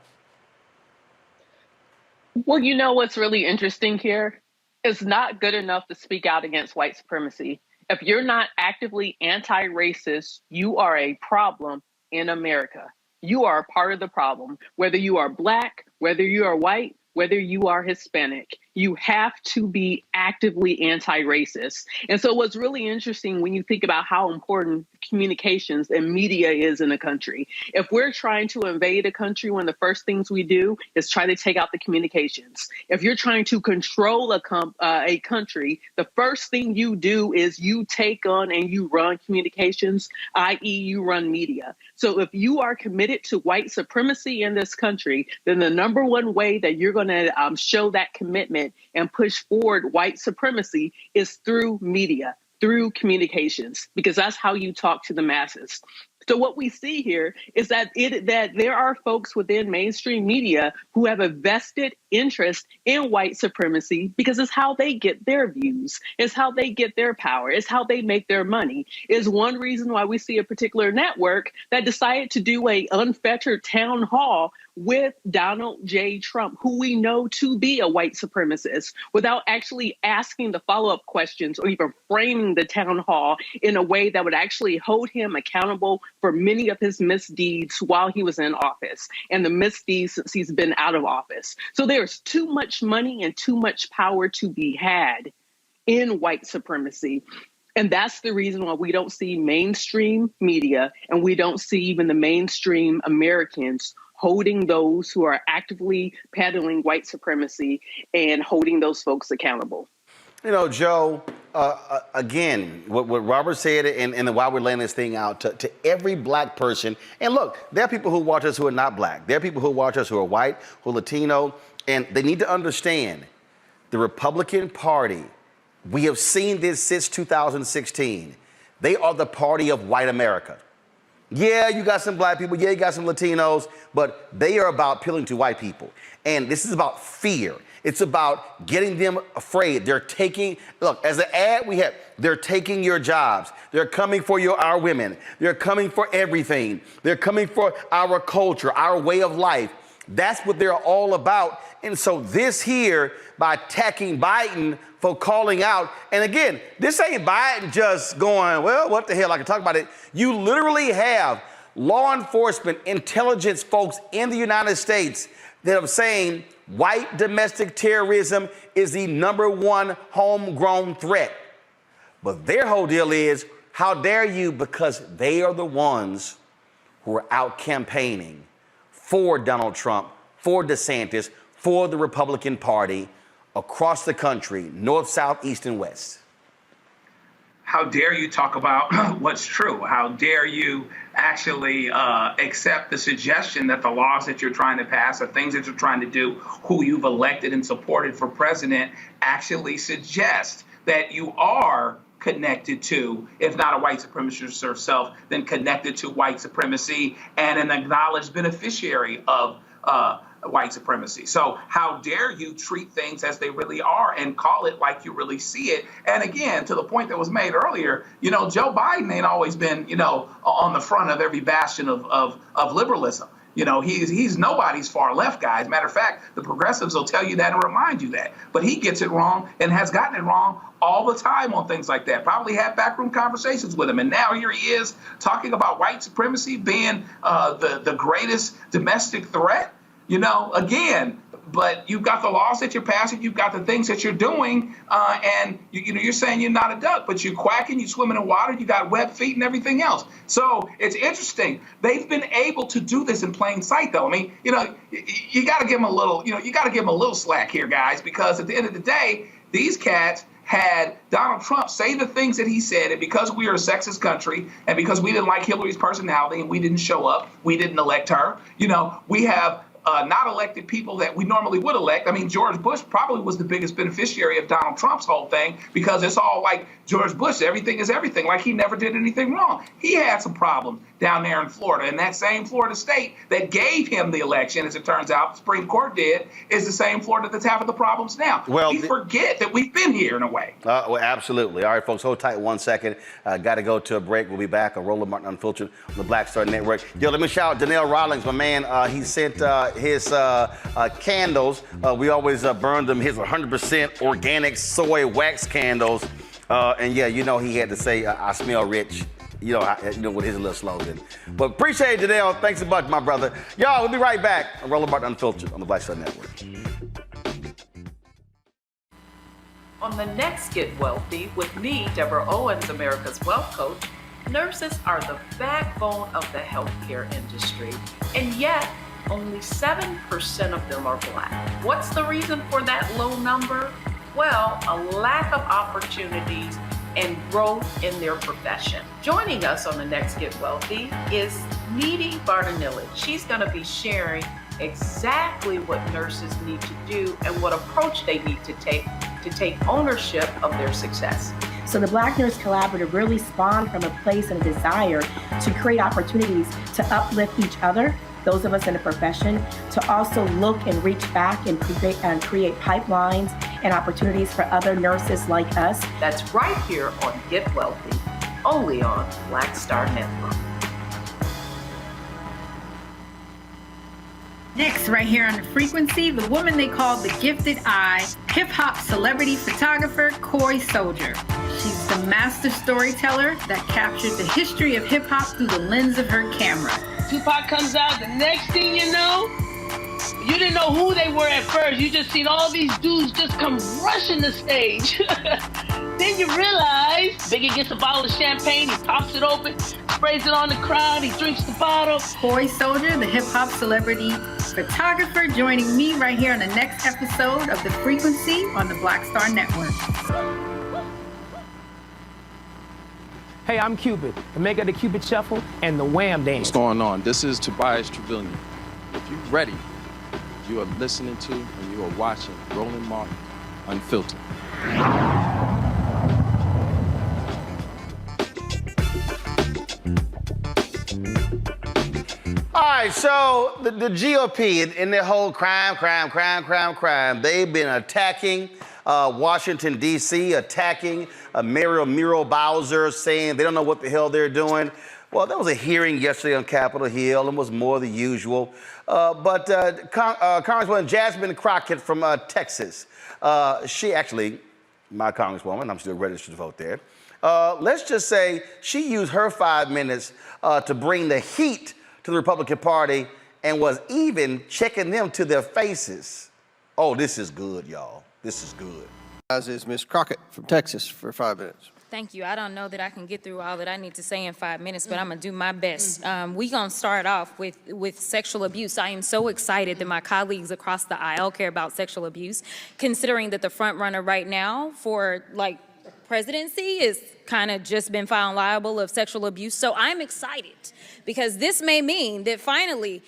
Well, you know what's really interesting here? It's not good enough to speak out against white supremacy. If you're not actively anti-racist, you are a problem in America. You are a part of the problem, whether you are black, whether you are white, whether you are Hispanic. You have to be actively anti-racist. And so what's really interesting when you think about how important communications and media is in a country, if we're trying to invade a country, one of the first things we do is try to take out the communications. If you're trying to control a country, the first thing you do is you take on and you run communications, i.e. you run media. So if you are committed to white supremacy in this country, then the number one way that you're going to show that commitment and push forward white supremacy is through media, through communications, because that's how you talk to the masses. So what we see here is that there are folks within mainstream media who have a vested interest in white supremacy because it's how they get their views, it's how they get their power, it's how they make their money. Is one reason why we see a particular network that decided to do a unfettered town hall with Donald J. Trump, who we know to be a white supremacist, without actually asking the follow-up questions or even framing the town hall in a way that would actually hold him accountable for many of his misdeeds while he was in office and the misdeeds since he's been out of office. So there's too much money and too much power to be had in white supremacy. And that's the reason why we don't see mainstream media and we don't see even the mainstream Americans holding those who are actively peddling white supremacy and holding those folks accountable. You know, Joe, again, what Robert said, and why we're laying this thing out to every black person. And look, there are people who watch us who are not black. There are people who watch us who are white, who are Latino, and they need to understand the Republican Party. We have seen this since 2016. They are the party of white America. Yeah, you got some black people. Yeah, you got some Latinos, but they are about appealing to white people. And this is about fear. It's about getting them afraid. They're taking, look, as an ad we have, they're taking your jobs. They're coming for our women. They're coming for everything. They're coming for our culture, our way of life. That's what they're all about. And so this here, by attacking Biden for calling out, and again, this ain't Biden just going, well, what the hell, I can talk about it. You literally have law enforcement, intelligence folks in the United States that are saying white domestic terrorism is the #1 homegrown threat. But their whole deal is, how dare you, because they are the ones who are out campaigning for Donald Trump, for DeSantis, for the Republican Party across the country, north, south, east, and west. How dare you talk about what's true? How dare you actually accept the suggestion that the laws that you're trying to pass, the things that you're trying to do, who you've elected and supported for president, actually suggest that you are connected to, if not a white supremacist yourself, then connected to white supremacy and an acknowledged beneficiary of white supremacy. So how dare you treat things as they really are and call it like you really see it? And again, to the point that was made earlier, you know, Joe Biden ain't always been, you know, on the front of every bastion of liberalism. You know, he's nobody's far left guy. As a matter of fact, the progressives will tell you that and remind you that. But he gets it wrong and has gotten it wrong all the time on things like that. Probably had backroom conversations with him. And now here he is talking about white supremacy being the greatest domestic threat. You know, again, but you've got the laws that you're passing, you've got the things that you're doing, and you're saying you're not a duck, but you're quacking, you swim in the water, you got web feet and everything else. So it's interesting. They've been able to do this in plain sight, though. I mean, you know, you got to give them a little, you got to give them a little slack here, guys, because at the end of the day, these cats had Donald Trump say the things that he said, and because we are a sexist country, and because we didn't like Hillary's personality, and we didn't show up, we didn't elect her, you know, we have not elected people that we normally would elect. I mean, George Bush probably was the biggest beneficiary of Donald Trump's whole thing, because it's all like George Bush, everything is everything, like he never did anything wrong. He had some problems down there in Florida, and that same Florida state that gave him the election, as it turns out, the Supreme Court did, is the same Florida that's having the problems now. Well, we forget that we've been here in a way. Well, absolutely. All right, folks, hold tight 1 second. Got to go to a break. We'll be back on Roland Martin Unfiltered on the Black Star Network. Yo, let me shout out Donnell Rawlings, my man. He sent his candles. We always burn them, his 100% organic soy wax candles. And yeah, you know, he had to say, I smell rich. You know, with his little slogan. But appreciate it, Donnell. Thanks a bunch, my brother. Y'all, we'll be right back on Roland Martin Unfiltered on the Black Star Network. On the next Get Wealthy with me, Deborah Owens, America's Wealth Coach, nurses are the backbone of the healthcare industry, and yet only 7% of them are Black. What's the reason for that low number? Well, a lack of opportunities and growth in their profession. Joining us on the next Get Wealthy is Needy Bartanilli. She's going to be sharing exactly what nurses need to do and what approach they need to take ownership of their success. So the Black Nurse Collaborative really spawned from a place and a desire to create opportunities to uplift each other, those of us in the profession, to also look and reach back and create pipelines and opportunities for other nurses like us. That's right here on Get Wealthy, only on Black Star Network. Next, right here on The Frequency, the woman they call the Gifted Eye, hip-hop celebrity photographer Coy Soldier. She's the master storyteller that captured the history of hip-hop through the lens of her camera. Tupac comes out, the next thing you know, you didn't know who they were at first. You just seen all these dudes just come rushing the stage. then you realize Biggie gets a bottle of champagne, he pops it open, sprays it on the crowd, he drinks the bottle. Coy Soldier, the hip-hop celebrity photographer, joining me right here on the next episode of The Frequency on the Black Star Network. Hey, I'm Cupid, the maker of the Cupid Shuffle and the Wham Dance. What's going on? This is Tobias Trevelyan. If you're ready, you are listening to and you are watching Roland Martin Unfiltered. All right, so the GOP in their whole crime, they've been attacking Washington, D.C., attacking Muriel Bowser, saying they don't know what the hell they're doing. Well, there was a hearing yesterday on Capitol Hill and was more the usual. But Congresswoman Jasmine Crockett from Texas, she actually, my Congresswoman, I'm still registered to vote there. Let's just say she used her 5 minutes to bring the heat to the Republican Party and was even checking them to their faces. Oh, this is good, y'all. This is good. Is Ms. Crockett from Texas for 5 minutes. Thank you. I don't know that I can get through all that I need to say in 5 minutes, but I'm going to do my best. We're going to start off with sexual abuse. I am so excited that my colleagues across the aisle care about sexual abuse, considering that the front runner right now for, like, presidency is kind of just been found liable of sexual abuse. So I'm excited because this may mean that finally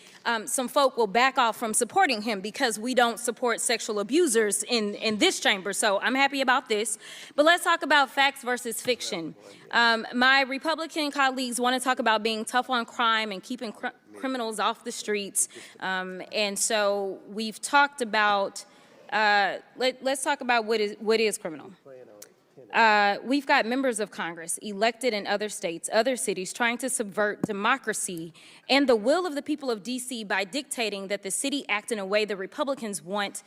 some folk will back off from supporting him because we don't support sexual abusers in this chamber. So I'm happy about this. But let's talk about facts versus fiction. My Republican colleagues want to talk about being tough on crime and keeping criminals off the streets. And so we've talked about, let's talk about what is criminal. We've got members of Congress elected in other states, other cities, trying to subvert democracy and the will of the people of D.C. by dictating that the city act in a way the Republicans want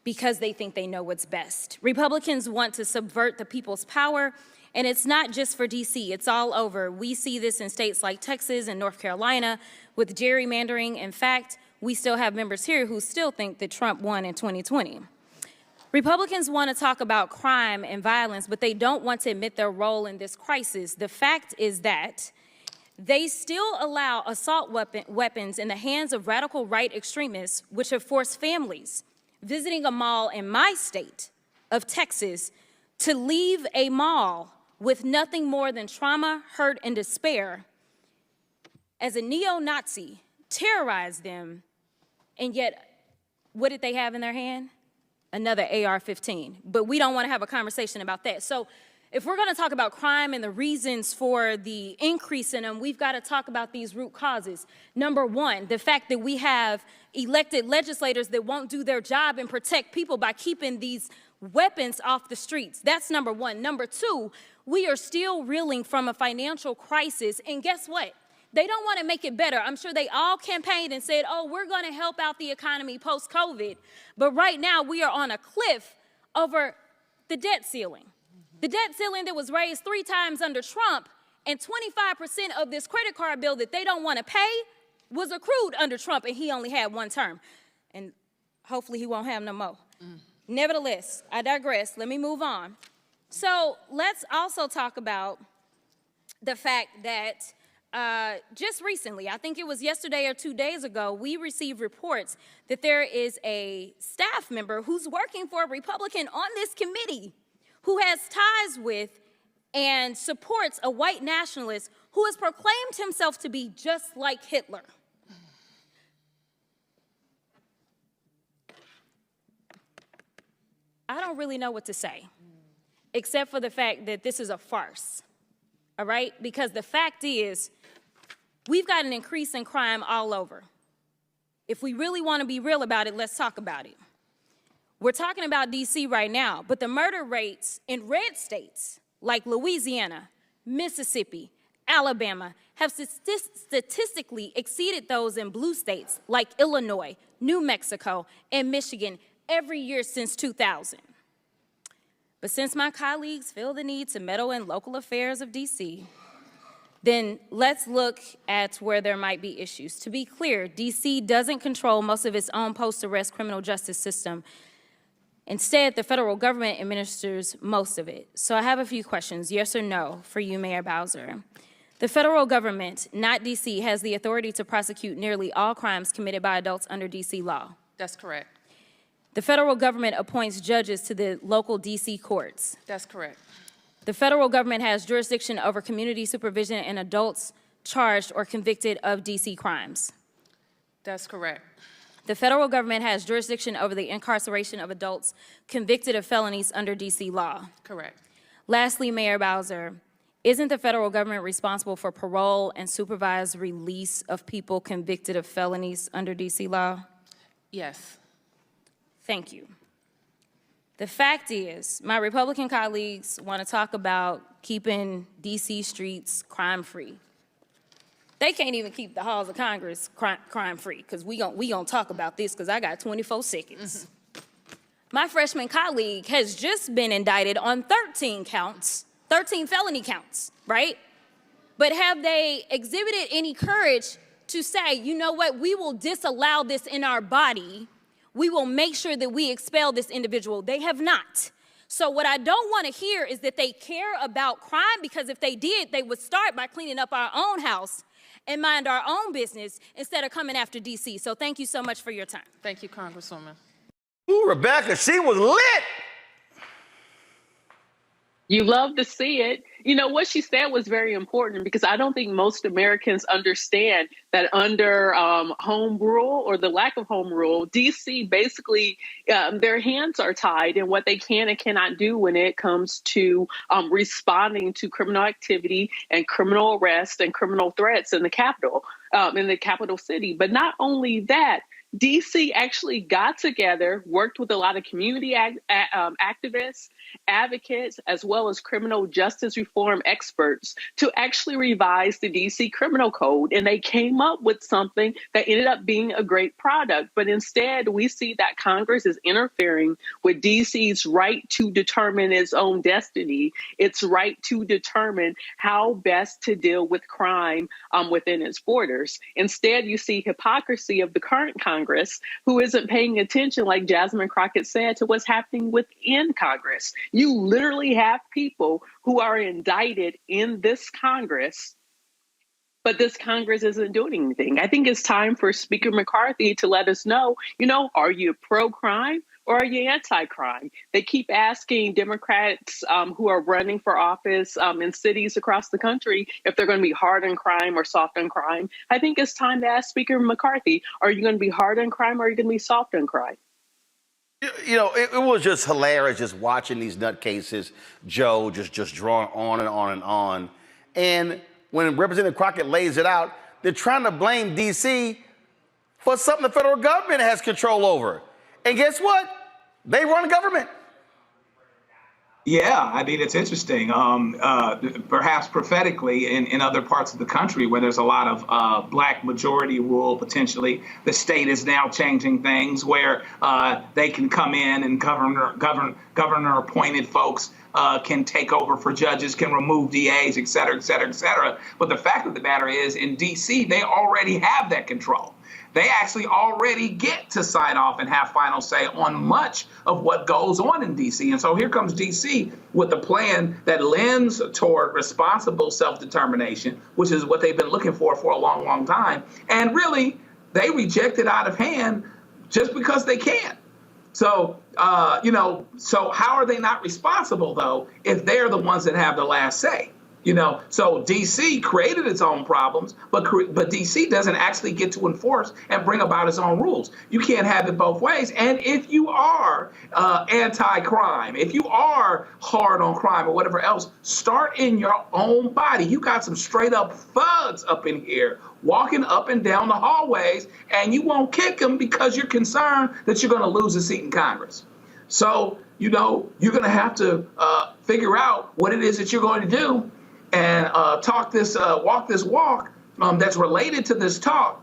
because they think they know what's best. Republicans want to subvert the people's power, and it's not just for D.C., it's all over. We see this in states like Texas and North Carolina with gerrymandering. In fact, we still have members here who still think that Trump won in 2020. Republicans want to talk about crime and violence, but they don't want to admit their role in this crisis. The fact is that they still allow assault weapons in the hands of radical right extremists, which have forced families visiting a mall in my state of Texas to leave a mall with nothing more than trauma, hurt, and despair as a neo-Nazi terrorized them. And yet, what did they have in their hand? Another AR-15, but we don't want to have a conversation about that. So if we're going to talk about crime and the reasons for the increase in them, we've got to talk about these root causes. Number one, the fact that we have elected legislators that won't do their job and protect people by keeping these weapons off the streets. That's number one. Number two, we are still reeling from a financial crisis, and guess what? They don't want to make it better. I'm sure they all campaigned and said, oh, we're going to help out the economy post-COVID. But right now, we are on a cliff over the debt ceiling. The debt ceiling that was raised 3 times under Trump, and 25% of this credit card bill that they don't want to pay was accrued under Trump, and he only had 1 term. And hopefully he won't have no more. Nevertheless, I digress. Let me move on. So let's also talk about the fact that just recently, I think it was yesterday or 2 days ago, we received reports that there is a staff member who's working for a Republican on this committee who has ties with and supports a white nationalist who has proclaimed himself to be just like Hitler. I don't really know what to say, except for the fact that this is a farce, all right? Because the fact is, we've got an increase in crime all over. If we really want to be real about it, let's talk about it. We're talking about D.C. right now, but the murder rates in red states like Louisiana, Mississippi, Alabama have statistically exceeded those in blue states like Illinois, New Mexico, and Michigan every year since 2000. But since my colleagues feel the need to meddle in local affairs of D.C., then let's look at where there might be issues. To be clear, D.C. doesn't control most of its own post-arrest criminal justice system. Instead, the federal government administers most of it. So I have a few questions, yes or no, for you, Mayor Bowser. The federal government, not DC, has the authority to prosecute nearly all crimes committed by adults under DC law. That's correct. The federal government appoints judges to the local DC courts. That's correct. The federal government has jurisdiction over community supervision and adults charged or convicted of DC crimes. That's correct. The federal government has jurisdiction over the incarceration of adults convicted of felonies under DC law. Correct. Lastly, Mayor Bowser, isn't the federal government responsible for parole and supervised release of people convicted of felonies under DC law? Yes. Thank you. The fact is, my Republican colleagues want to talk about keeping DC streets crime-free. They can't even keep the halls of Congress crime-free, because we gonna talk about this, because I got 24 seconds. My freshman colleague has just been indicted on 13 counts, 13 felony counts, right? But have they exhibited any courage to say, you know what, we will disallow this in our body. We will make sure that we expel this individual. They have not. So what I don't want to hear is that they care about crime, because if they did, they would start by cleaning up our own house and mind our own business instead of coming after DC. So thank you so much for your time. Thank you, Congresswoman. Ooh, Rebecca, she was lit. You love to see it. You know, what she said was very important, because I don't think most Americans understand that under home rule, or the lack of home rule, DC basically, their hands are tied in what they can and cannot do when it comes to responding to criminal activity and criminal arrest and criminal threats in the capital city. But not only that, DC actually got together, worked with a lot of community activists, advocates, as well as criminal justice reform experts to actually revise the DC criminal code. And they came up with something that ended up being a great product. But instead, we see that Congress is interfering with DC's right to determine its own destiny, its right to determine how best to deal with crime within its borders. Instead, you see hypocrisy of the current Congress, who isn't paying attention, like Jasmine Crockett said, to what's happening within Congress. You literally have people who are indicted in this Congress, but this Congress isn't doing anything. I think it's time for Speaker McCarthy to let us know, are you pro-crime or are you anti-crime? They keep asking Democrats who are running for office in cities across the country if they're going to be hard on crime or soft on crime. I think it's time to ask Speaker McCarthy, are you going to be hard on crime or are you going to be soft on crime? You know, it was just hilarious just watching these nutcases, Joe, just drawing on and on and on. And when Representative Crockett lays it out, they're trying to blame D.C. for something the federal government has control over. And guess what? They run government. Yeah, I mean, it's interesting. Perhaps prophetically in other parts of the country where there's a lot of black majority rule, potentially, the state is now changing things where they can come in and governor appointed folks can take over for judges, can remove DAs, et cetera, et cetera, et cetera. But the fact of the matter is, in D.C., they already have that control. They actually already get to sign off and have final say on much of what goes on in D.C. And so here comes D.C. with a plan that lends toward responsible self-determination, which is what they've been looking for a long, long time. And really, they reject it out of hand just because they can. So, so how are they not responsible, though, if they're the ones that have the last say? So D.C. created its own problems, but D.C. doesn't actually get to enforce and bring about its own rules. You can't have it both ways. And if you are anti-crime, if you are hard on crime or whatever else, start in your own body. You got some straight up thugs up in here walking up and down the hallways, and you won't kick them because you're concerned that you're going to lose a seat in Congress. So, you're going to have to figure out what it is that you're going to do and walk this walk that's related to this talk.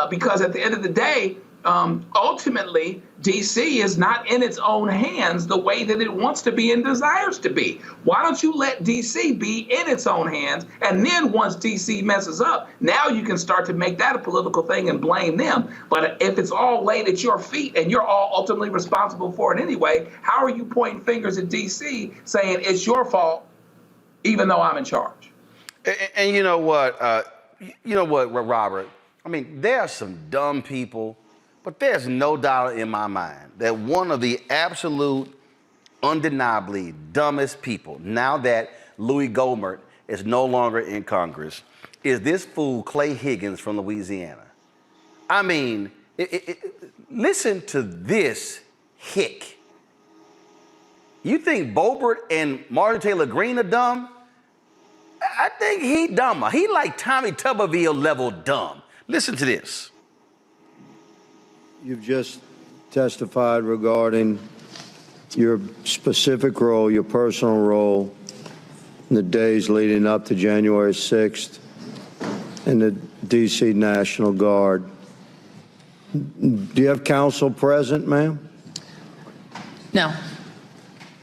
Because at the end of the day, ultimately, DC is not in its own hands the way that it wants to be and desires to be. Why don't you let DC be in its own hands? And then once DC messes up, now you can start to make that a political thing and blame them. But if it's all laid at your feet and you're all ultimately responsible for it anyway, how are you pointing fingers at DC saying it's your fault, even though I'm in charge? And you know what, Robert? I mean, there are some dumb people, but there's no doubt in my mind that one of the absolute, undeniably dumbest people, now that Louis Gohmert is no longer in Congress, is this fool Clay Higgins from Louisiana. I mean, listen to this hick. You think Boebert and Marjorie Taylor Greene are dumb? I think he dumber. He like Tommy Tuberville level dumb. Listen to this. You've just testified regarding your specific role, your personal role in the days leading up to January 6th in the D.C. National Guard. Do you have counsel present, ma'am? No.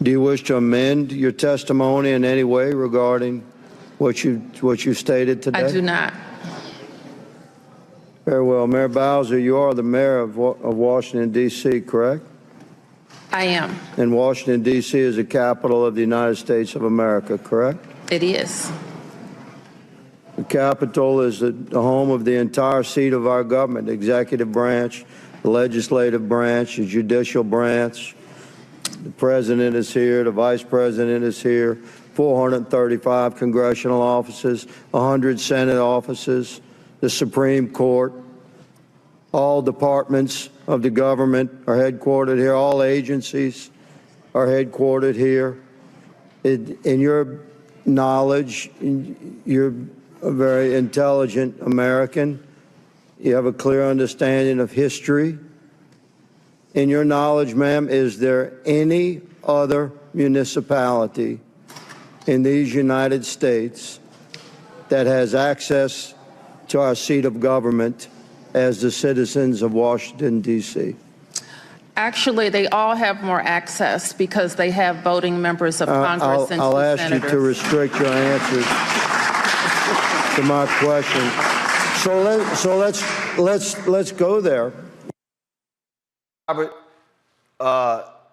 Do you wish to amend your testimony in any way regarding what you stated today? I do not. Very well. Mayor Bowser, you are the mayor of Washington, D.C., correct? I am. And Washington, D.C. is the capital of the United States of America, correct? It is. The Capitol is the home of the entire seat of our government, the executive branch, the legislative branch, the judicial branch. The president is here, the vice president is here, 435 congressional offices, 100 Senate offices, the Supreme Court. All departments of the government are headquartered here. All agencies are headquartered here. In your knowledge, you're a very intelligent American. You have a clear understanding of history. In your knowledge, ma'am, is there any other municipality in these United States that has access to our seat of government as the citizens of Washington, D.C.? Actually, they all have more access because they have voting members of Congress and I'll ask senators. you to restrict your answers to my question. So let's go there. Robert,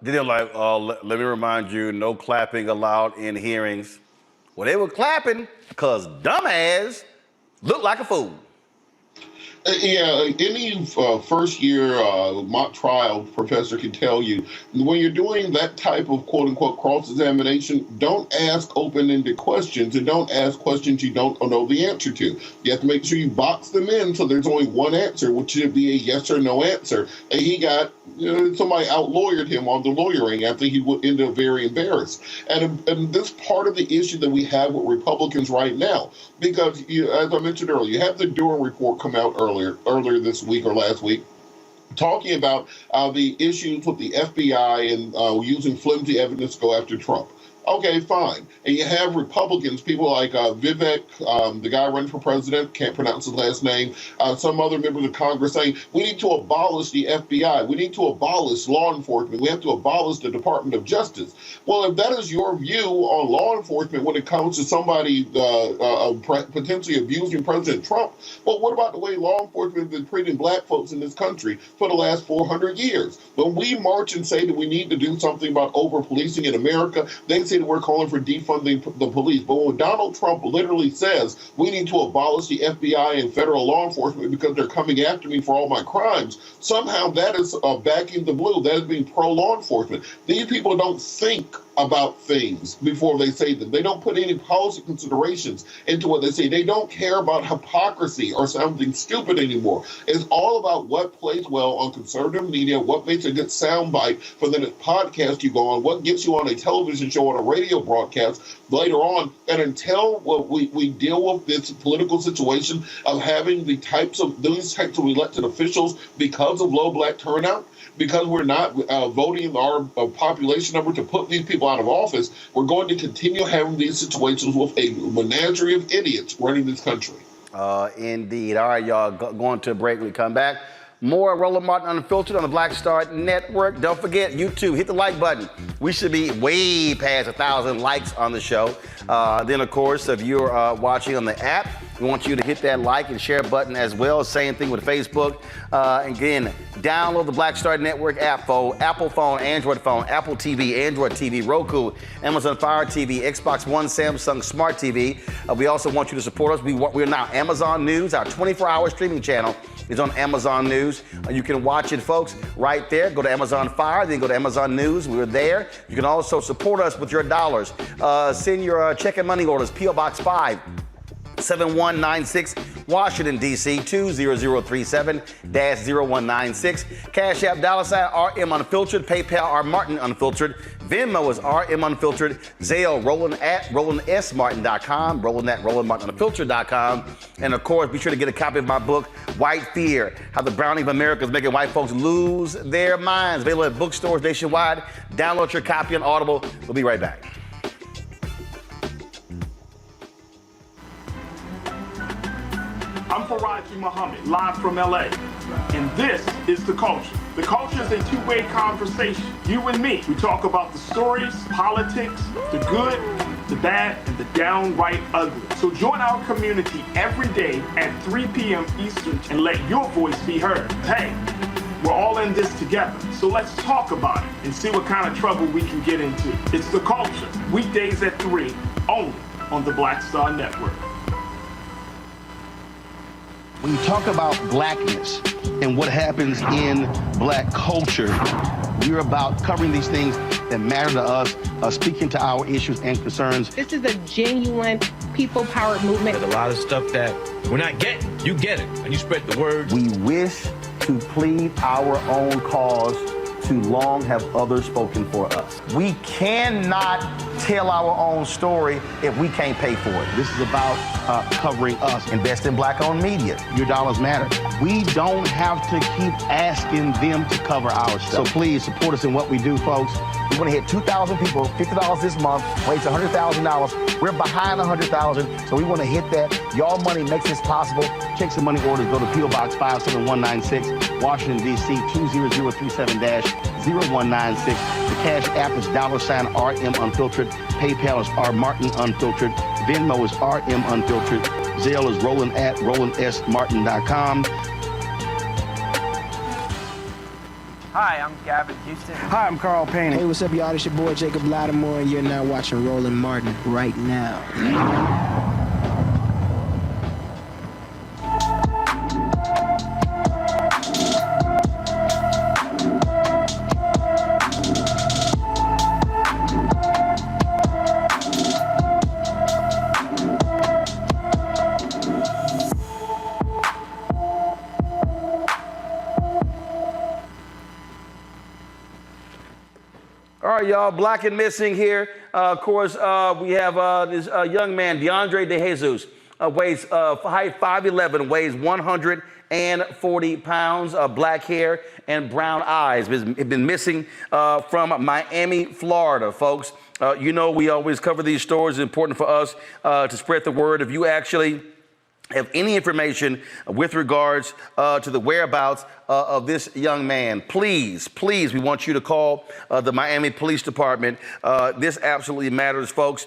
then they're like, let me remind you, no clapping allowed in hearings. Well, they were clapping because dumbass looked like a fool. Yeah, any first-year mock trial professor can tell you, when you're doing that type of quote-unquote cross-examination, don't ask open-ended questions and don't ask questions you don't know the answer to. You have to make sure you box them in so there's only one answer, which should be a yes or no answer. And he got, somebody out-lawyered him on the lawyering. I think he would end up very embarrassed. And this part of the issue that we have with Republicans right now, because as I mentioned earlier, you have the Durham report come out earlier this week or last week, talking about the issues with the FBI and using flimsy evidence to go after Trump. Okay, fine. And you have Republicans, people like Vivek, the guy running for president, can't pronounce his last name, some other members of Congress saying, we need to abolish the FBI. We need to abolish law enforcement. We have to abolish the Department of Justice. Well, if that is your view on law enforcement when it comes to somebody potentially abusing President Trump, well, what about the way law enforcement has been treating black folks in this country for the last 400 years? When we march and say that we need to do something about over-policing in America, they say that we're calling for defunding the police. But when Donald Trump literally says we need to abolish the FBI and federal law enforcement because they're coming after me for all my crimes, somehow that is backing the blue. That is being pro-law enforcement. These people don't think about things before they say them. They don't put any policy considerations into what they say. They don't care about hypocrisy or something stupid anymore. It's all about what plays well on conservative media, what makes a good soundbite for the next podcast you go on, what gets you on a television show, on a radio broadcast later on. And until we deal with this political situation of having these types of elected officials because of low black turnout, because we're not voting our population number to put these people out of office, we're going to continue having these situations with a menagerie of idiots running this country. Indeed. All right, y'all, going to a break. When we come back, More Roland Martin Unfiltered on the Black Star Network. Don't forget, YouTube, hit the like button. We should be way past 1,000 likes on the show. Then, of course, if you're watching on the app, we want you to hit that like and share button as well. Same thing with Facebook. Again, download the Black Star Network app for Apple phone, Android phone, Apple TV, Android TV, Roku, Amazon Fire TV, Xbox One, Samsung Smart TV. We also want you to support us. We're now Amazon News, our 24-hour streaming channel is on Amazon News. You can watch it, folks, right there. Go to Amazon Fire, then go to Amazon News. We're there. You can also support us with your dollars. Send your check and money orders, P.O. Box 5, 7196, Washington, D.C., 20037-0196. Cash App, $RM Unfiltered. PayPal, R Martin Unfiltered. Venmo is RM Unfiltered. Zelle, Roland at RolandSMartin.com. Roland at RolandMartinUnfiltered.com. And of course, be sure to get a copy of my book, White Fear, How the Browning of America is Making White Folks Lose Their Minds. Available at bookstores nationwide. Download your copy on Audible. We'll be right back. I'm Faraji Muhammad, live from LA. And this is The Culture. The Culture is a two-way conversation. You and me, we talk about the stories, politics, the good, the bad, and the downright ugly. So join our community every day at 3 p.m. Eastern and let your voice be heard. Hey, we're all in this together. So let's talk about it and see what kind of trouble we can get into. It's The Culture, weekdays at 3, only on the Black Star Network. When you talk about blackness and what happens in black culture, we're about covering these things that matter to us, speaking to our issues and concerns. This is a genuine people-powered movement. There's a lot of stuff that we're not getting. You get it, and you spread the word. We wish to plead our own cause. Too long have others spoken for us. We cannot tell our own story if we can't pay for it. This is about covering us. Invest in black-owned media. Your dollars matter. We don't have to keep asking them to cover our stuff. So please support us in what we do, folks. We want to hit 2,000 people, $50 this month, raise $100,000. We're behind 100,000, so we want to hit that. Y'all money makes this possible. Check some money orders. Go to P.O. Box 57196, Washington, D.C., 20037-0196. The Cash App is $RM Unfiltered. PayPal is R Martin Unfiltered. Venmo is RM Unfiltered. Zelle is Roland at RolandSMartin.com. Hi, I'm Gavin Houston. Hi, I'm Carl Payne. Hey, what's up, y'all? It's your boy Jacob Lattimore, and you're now watching Roland Martin right now. All right, y'all, Black and Missing here. Of course, we have this young man, DeAndre DeJesus, weighs height 5'11", weighs 140 pounds, black hair and brown eyes. He's been missing from Miami, Florida, folks. You know, we always cover these stories. It's important for us to spread the word. If you actually have any information with regards to the whereabouts of this young man, please, we want you to call the Miami Police Department. This absolutely matters, folks,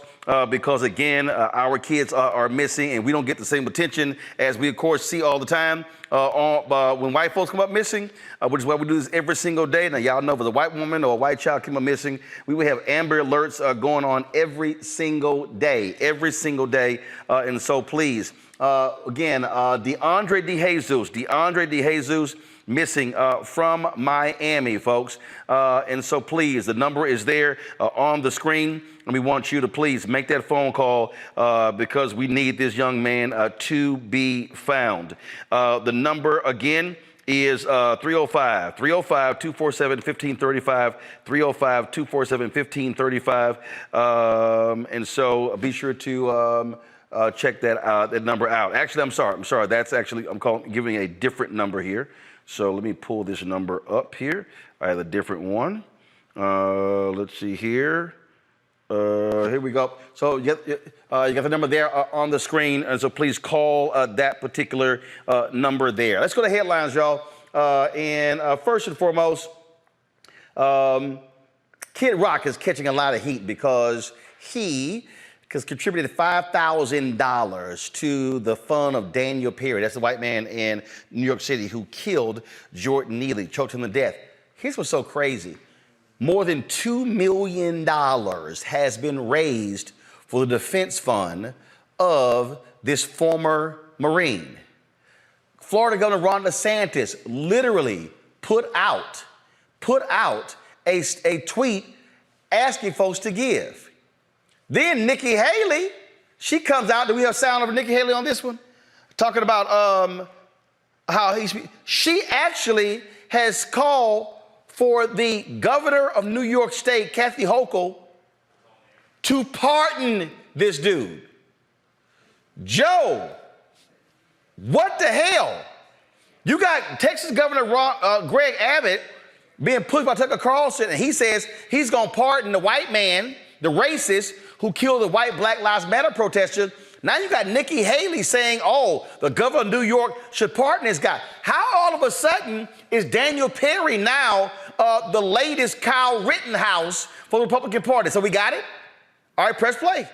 because, again, our kids are missing, and we don't get the same attention as we, of course, see all the time when white folks come up missing, which is why we do this every single day. Now, y'all know if a white woman or a white child came up missing, we would have Amber Alerts going on every single day. And so, please, again, DeAndre DeJesus missing from Miami, folks. And so please, the number is there on the screen. And we want you to please make that phone call because we need this young man to be found. The number again is 305-247-1535, 305-247-1535. And so be sure to check that number out. Actually, I'm sorry. That's actually, giving a different number here. So let me pull this number up here. I have a different one. Let's see here. Here we go. So you got the number there on the screen. And so please call that particular number there. Let's go to headlines, y'all. And first and foremost, Kid Rock is catching a lot of heat because he has contributed $5,000 to the fund of Daniel Perry. That's the white man in New York City who killed Jordan Neely, choked him to death. Here's what's so crazy. More than $2 million has been raised for the defense fund of this former Marine. Florida Governor Ron DeSantis literally put out a tweet asking folks to give. Then Nikki Haley, she comes out. Do we have sound of Nikki Haley on this one? Talking about she actually has called for the governor of New York State, Kathy Hochul, to pardon this dude. Joe, what the hell? You got Texas Governor Greg Abbott being pushed by Tucker Carlson, and he says he's going to pardon the white man, the racist, who killed the white Black Lives Matter protester. Now you got Nikki Haley saying, oh, the governor of New York should pardon this guy. How all of a sudden is Daniel Perry now the latest Kyle Rittenhouse for the Republican Party? So we got it? All right, press play.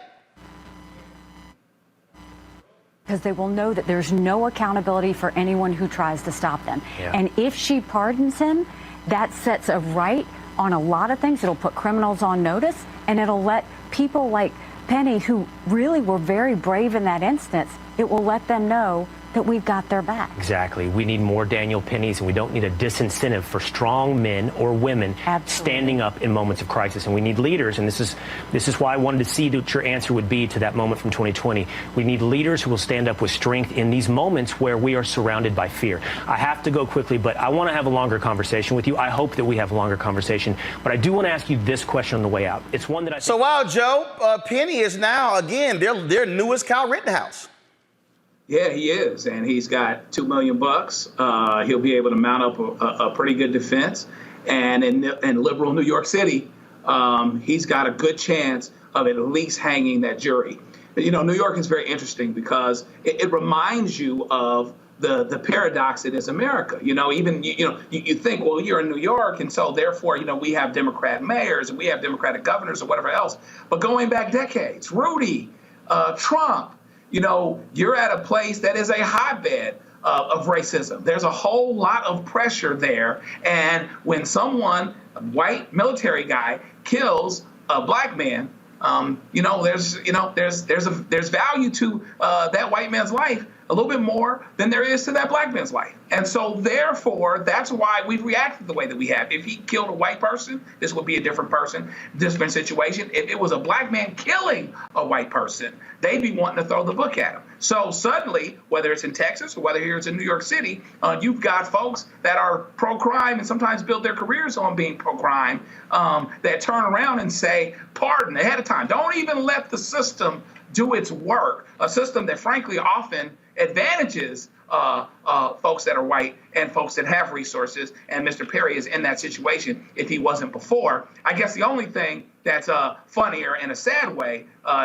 Because they will know that there's no accountability for anyone who tries to stop them. Yeah. And if she pardons him, that sets a right on a lot of things. It'll put criminals on notice, and it'll let people like Penny, who really were very brave in that instance, it will let them know that we've got their back. Exactly. We need more Daniel Pennies, and we don't need a disincentive for strong men or women standing up in moments of crisis. And we need leaders, and this is why I wanted to see what your answer would be to that moment from 2020. We need leaders who will stand up with strength in these moments where we are surrounded by fear. I have to go quickly, but I want to have a longer conversation with you. I hope that we have a longer conversation, but I do want to ask you this question on the way out. It's one that I think— So while Joe, Penny is now, again, their newest Kyle Rittenhouse. Yeah, he is, and he's got $2 million. He'll be able to mount up a pretty good defense, and in liberal New York City, he's got a good chance of at least hanging that jury. You know, New York is very interesting because it reminds you of the paradox that is America. You know, even you think, well, you're in New York, and so therefore, we have Democrat mayors and we have Democratic governors or whatever else. But going back decades, Rudy, Trump. You're at a place that is a hotbed of racism. There's a whole lot of pressure there. And when someone, a white military guy, kills a black man, there's value to that white man's life a little bit more than there is to that black man's life. And so therefore, that's why we've reacted the way that we have. If he killed a white person, this would be a different person, different situation. If it was a black man killing a white person, they'd be wanting to throw the book at him. So suddenly, whether it's in Texas or whether it's in New York City, you've got folks that are pro-crime and sometimes build their careers on being pro-crime that turn around and say, pardon ahead of time. Don't even let the system do its work, a system that frankly often advantages folks that are white and folks that have resources, and Mr. Perry is in that situation if he wasn't before. I guess the only thing that's funnier in a sad way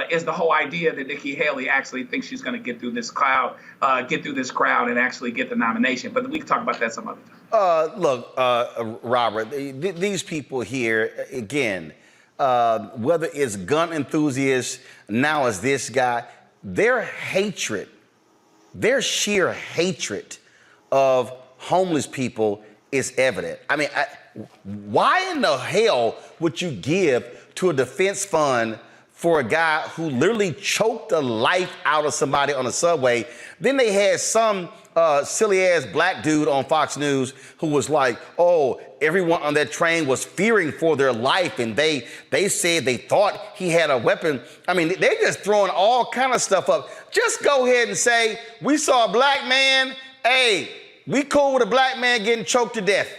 is the whole idea that Nikki Haley actually thinks she's going to get through this crowd, and actually get the nomination. But we can talk about that some other time. Look, Robert, these people here, again, whether it's gun enthusiasts, now as this guy, their sheer hatred of homeless people is evident. I mean, why in the hell would you give to a defense fund for a guy who literally choked the life out of somebody on the subway? Then they had some silly-ass black dude on Fox News who was like, oh, everyone on that train was fearing for their life, and they said they thought he had a weapon. I mean, they just throwing all kind of stuff up. Just go ahead and say, we saw a black man, hey, we cool with a black man getting choked to death.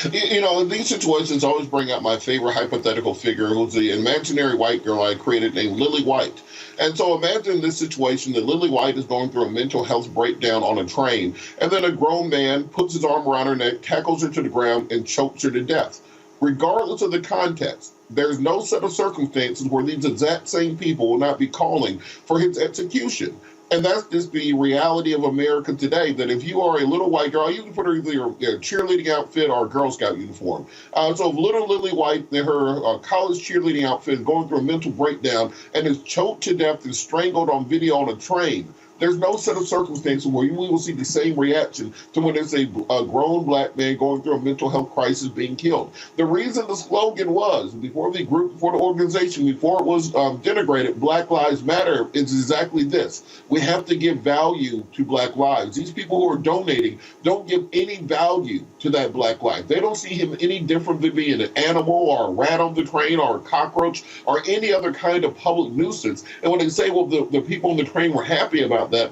These situations always bring out my favorite hypothetical figure, who's the imaginary white girl I created named Lily White. And so imagine this situation that Lily White is going through a mental health breakdown on a train, and then a grown man puts his arm around her neck, tackles her to the ground, and chokes her to death. Regardless of the context, there's no set of circumstances where these exact same people will not be calling for his execution. And that's just the reality of America today, that if you are a little white girl, you can put her either a cheerleading outfit or a Girl Scout uniform. So if little Lily White, her college cheerleading outfit, is going through a mental breakdown and is choked to death and strangled on video on a train, there's no set of circumstances where we will see the same reaction to when there's a grown black man going through a mental health crisis being killed. The reason the slogan was, before the group, before the organization, before it was denigrated, Black Lives Matter, is exactly this. We have to give value to Black lives. These people who are donating don't give any value to that Black life. They don't see him any different than being an animal or a rat on the train or a cockroach or any other kind of public nuisance. And when they say, well, the people on the train were happy about that,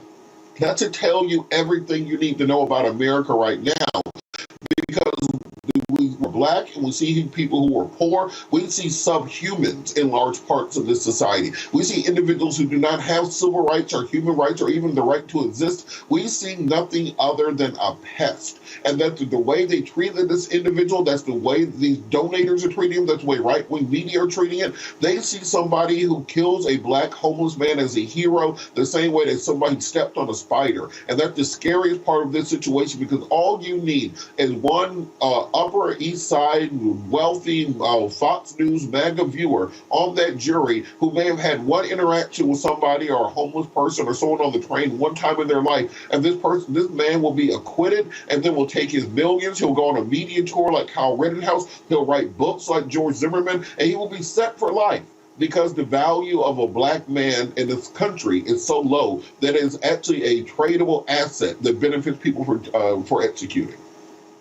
that should tell you everything you need to know about America right now. Because we're black and we see people who are poor. We see subhumans in large parts of this society. We see individuals who do not have civil rights or human rights or even the right to exist. We see nothing other than a pest. And that's the way they treated this individual. That's the way these donators are treating him. That's the way right-wing media are treating it. They see somebody who kills a black homeless man as a hero the same way that somebody stepped on a spider. And that's the scariest part of this situation, because all you need is one Upper East Side wealthy Fox News MAGA viewer on that jury who may have had one interaction with somebody or a homeless person or someone on the train one time in their life, and this man will be acquitted, and then will take his millions. He'll go on a media tour like Kyle Rittenhouse. He'll write books like George Zimmerman, and he will be set for life, because the value of a black man in this country is so low that it is actually a tradable asset that benefits people for executing.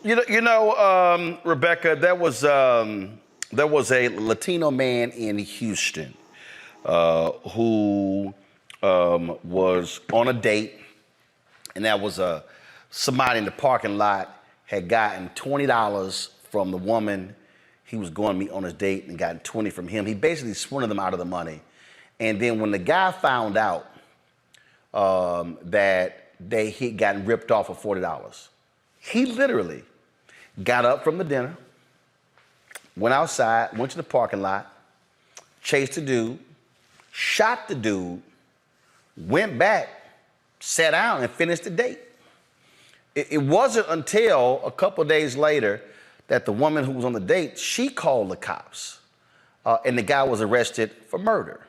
Rebecca, there was a Latino man in Houston who was on a date, and that was somebody in the parking lot had gotten $20 from the woman he was going to meet on his date and gotten $20 from him. He basically swindled them out of the money. And then when the guy found out that he'd gotten ripped off for $40, he literally got up from the dinner, went outside, went to the parking lot, chased the dude, shot the dude, went back, sat down, and finished the date. It wasn't until a couple of days later that the woman who was on the date, she called the cops, and the guy was arrested for murder.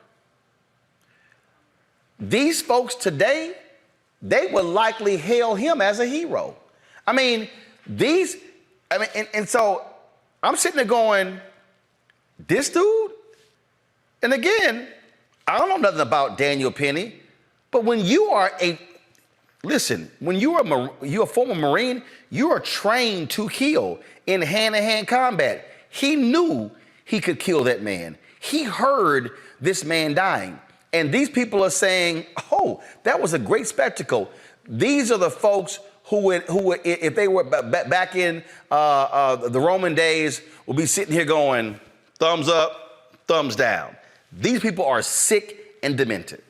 These folks today, they would likely hail him as a hero. And so I'm sitting there going, this dude? And again, I don't know nothing about Daniel Penny, but when you are when you're a former Marine, you are trained to kill in hand-to-hand combat. He knew he could kill that man. He heard this man dying. And these people are saying, oh, that was a great spectacle. These are the folks who if they were back in the Roman days, would be sitting here going, thumbs up, thumbs down. These people are sick and demented.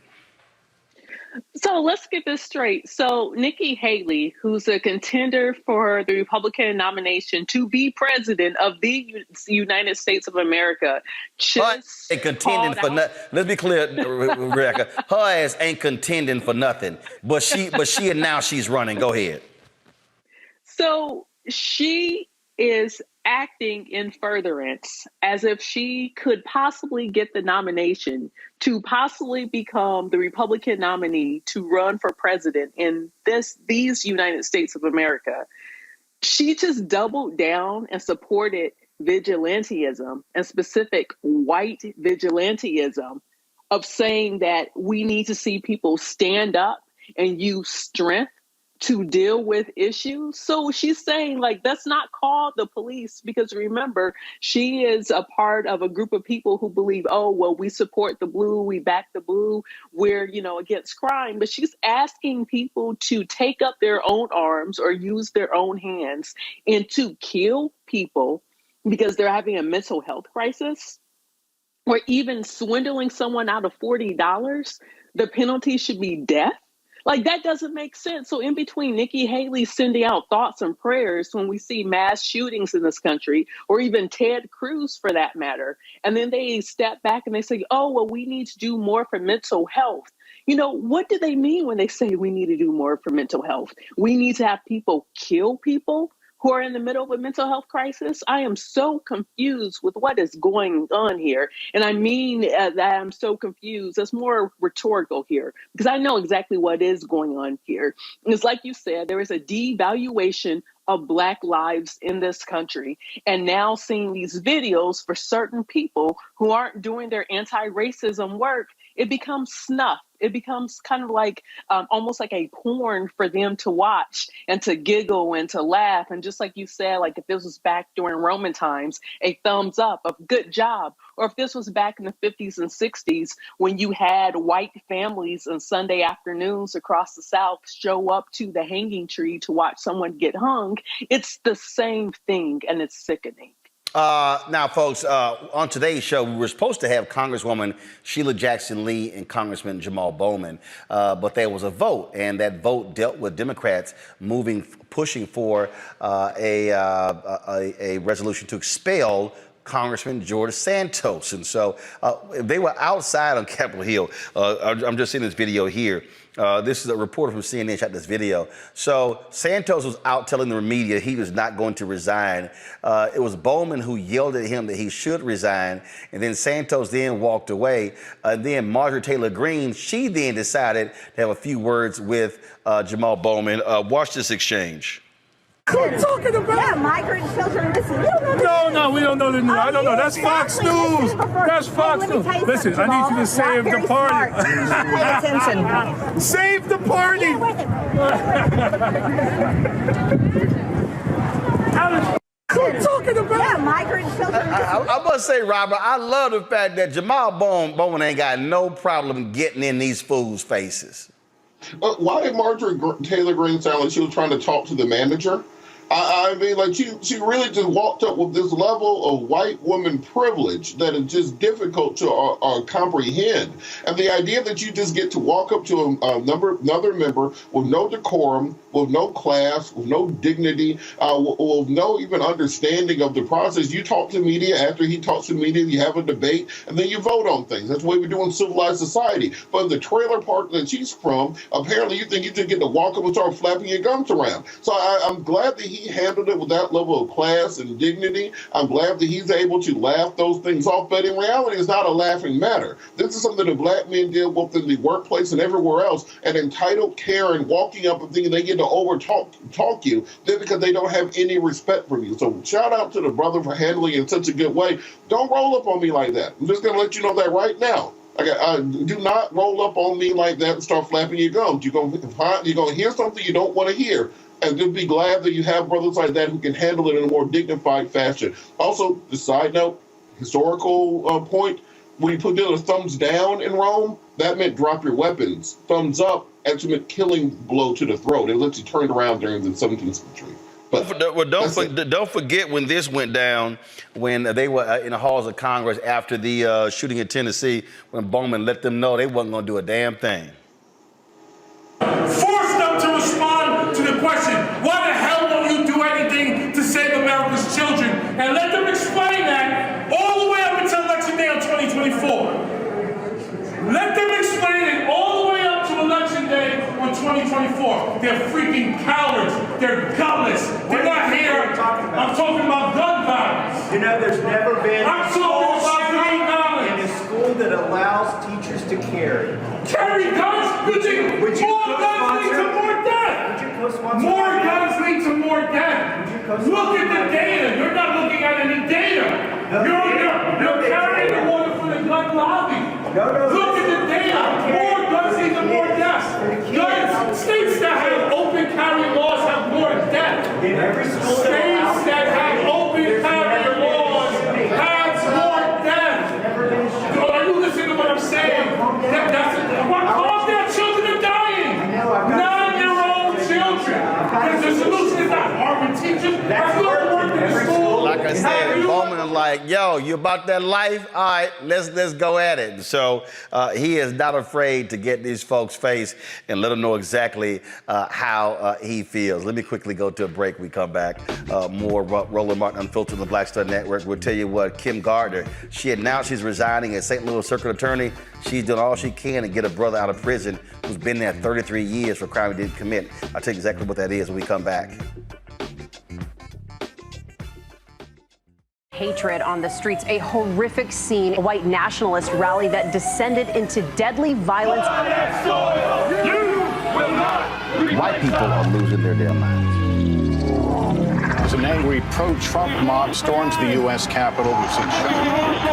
So let's get this straight. So Nikki Haley, who's a contender for the Republican nomination to be president of the United States of America, just ain't contending for nothing. Let's be clear, Rebecca. Her ass ain't contending for nothing. But she announced she's running. Go ahead. So she is acting in furtherance as if she could possibly get the nomination to possibly become the Republican nominee to run for president in these United States of America. She just doubled down and supported vigilantism, and specific white vigilantism, of saying that we need to see people stand up and use strength to deal with issues. So she's saying, like, let's not call the police, because remember, she is a part of a group of people who believe, oh, well, we support the blue, we back the blue, we're, against crime. But she's asking people to take up their own arms or use their own hands and to kill people because they're having a mental health crisis, or even swindling someone out of $40. The penalty should be death. Like, that doesn't make sense. So in between Nikki Haley sending out thoughts and prayers when we see mass shootings in this country, or even Ted Cruz for that matter, and then they step back and they say, oh, well, we need to do more for mental health. You know, what do they mean when they say we need to do more for mental health? We need to have people kill people who are in the middle of a mental health crisis? I am so confused with what is going on here. And I mean that I'm so confused. It's more rhetorical here because I know exactly what is going on here. It's like you said, there is a devaluation of Black lives in this country. And now seeing these videos for certain people who aren't doing their anti-racism work, it becomes snuff. It becomes kind of like almost like a porn for them to watch and to giggle and to laugh. And just like you said, like if this was back during Roman times, a thumbs up, a good job. Or if this was back in the 50s and 60s when you had white families on Sunday afternoons across the South show up to the hanging tree to watch someone get hung, it's the same thing and it's sickening. Now, folks, on today's show, we were supposed to have Congresswoman Sheila Jackson Lee and Congressman Jamal Bowman, but there was a vote, and that vote dealt with Democrats pushing for a resolution to expel Congressman George Santos. And so they were outside on Capitol Hill. I'm just seeing this video here. This is a reporter from CNN shot this video. So Santos was out telling the media he was not going to resign. It was Bowman who yelled at him that he should resign. And then Santos then walked away. Then Marjorie Taylor Greene, she then decided to have a few words with Jamal Bowman. Watch this exchange. What are you talking about? Yeah, migrant children missing. No, we don't know the news. I don't know. That's Fox News. That's Fox News. Listen, I need you to save the party. Pay attention. Save the party. What are you talking about? Yeah, migrant children. I must say, Robert, I love the fact that Jamal Bowman ain't got no problem getting in these fools' faces. Why did Marjorie Taylor Greene sound like she was trying to talk to the manager? I mean, like she really just walked up with this level of white woman privilege that is just difficult to comprehend. And the idea that you just get to walk up to another member with no decorum, with no class, with no dignity, with no even understanding of the process. You talk to media after he talks to media, you have a debate, and then you vote on things. That's the way we do in civilized society. But in the trailer park that she's from, apparently you think you just get to walk up and start flapping your gums around. So I'm glad that he handled it with that level of class and dignity. I'm glad that he's able to laugh those things off, but in reality, it's not a laughing matter. This is something that Black men deal with in the workplace and everywhere else, and entitled Karen walking up and thinking they get to talk you then because they don't have any respect for you. So shout out to the brother for handling it in such a good way. Don't roll up on me like that. I'm just going to let you know that right now. Do not roll up on me like that and start flapping your gums. You're going to hear something you don't want to hear. And just be glad that you have brothers like that who can handle it in a more dignified fashion. Also, the side note, historical point, when you put a thumbs down in Rome, that meant drop your weapons. Thumbs up actually meant killing blow to the throat. It literally turned around during the 17th century. But don't forget when this went down, when they were in the halls of Congress after the shooting in Tennessee, when Bowman let them know they wasn't going to do a damn thing. Force them to respond to the question, why the hell don't you do anything to save America's children? And let them explain that all the way up until election day on 2024. Let them explain it all the way up to election day on 2024. They're freaking cowards. They're gutless. They're not here. I'm talking about gun violence. You know, there's never been I'm talking about gun violence in a school that allows teachers to carry. Carry guns? More guns lead to more death. More guns lead to more death. Look at the data. You're not looking at any data. You're carrying the water for the gun lobby. Look at the data. More guns lead to more deaths. States that have open carry laws have more death. States that have open carry laws have more death. Are you listening to what I'm saying? Their children are dying. 9-year-old children. Because the solution is not arming teachers. Have you ever worked in a school? Like I said, Bowman like like, yo, you about that life? All right, let's go at it. So he is not afraid to get these folks' face and let them know exactly how he feels. Let me quickly go to a break. We come back. More Roland Martin Unfiltered on the Black Star Network. We'll tell you what, Kim Gardner, she announced she's resigning as St. Louis Circuit Attorney. She's done all she can to get a brother out of prison who's been there 33 years for a crime he didn't commit. I'll tell you exactly what that is when we come back. Hatred on the streets, a horrific scene, a white nationalist rally that descended into deadly violence. White people are losing their damn minds. As an angry pro-Trump mob storms the U.S. Capitol,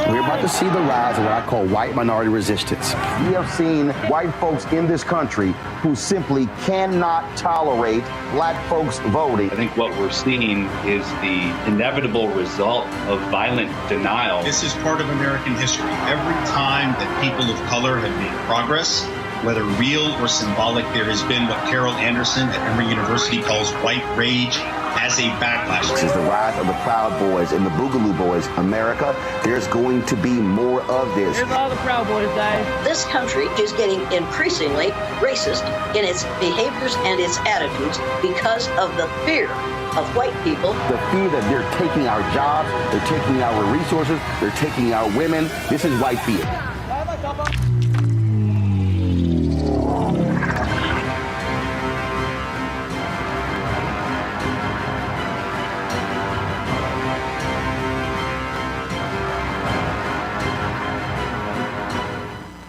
we're about to see the rise of what I call white minority resistance. We have seen white folks in this country who simply cannot tolerate black folks voting. I think what we're seeing is the inevitable result of violent denial. This is part of American history. Every time that people of color have made progress, whether real or symbolic, there has been what Carol Anderson at Emory University calls white rage as a backlash. This is the rise of the Proud Boys and the Boogaloo Boys. America, there's going to be more of this. Here's all the Proud Boys, guys. This country is getting increasingly racist in its behaviors and its attitudes because of the fear of white people. The fear that they're taking our jobs, they're taking our resources, they're taking our women. This is white fear.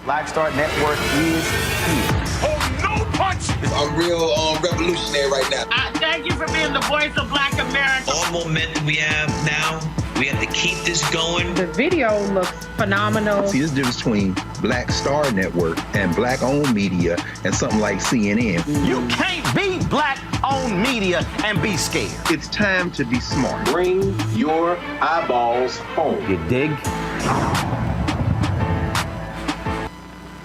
Black Star Network is here. Oh, no punch! I'm real revolutionary right now. Thank you for being the voice of Black America. All momentum we have now, we have to keep this going. The video looks phenomenal. See, there's a difference between Black Star Network and black-owned media and something like CNN. You can't be black-owned media and be scared. It's time to be smart. Bring your eyeballs home. You dig?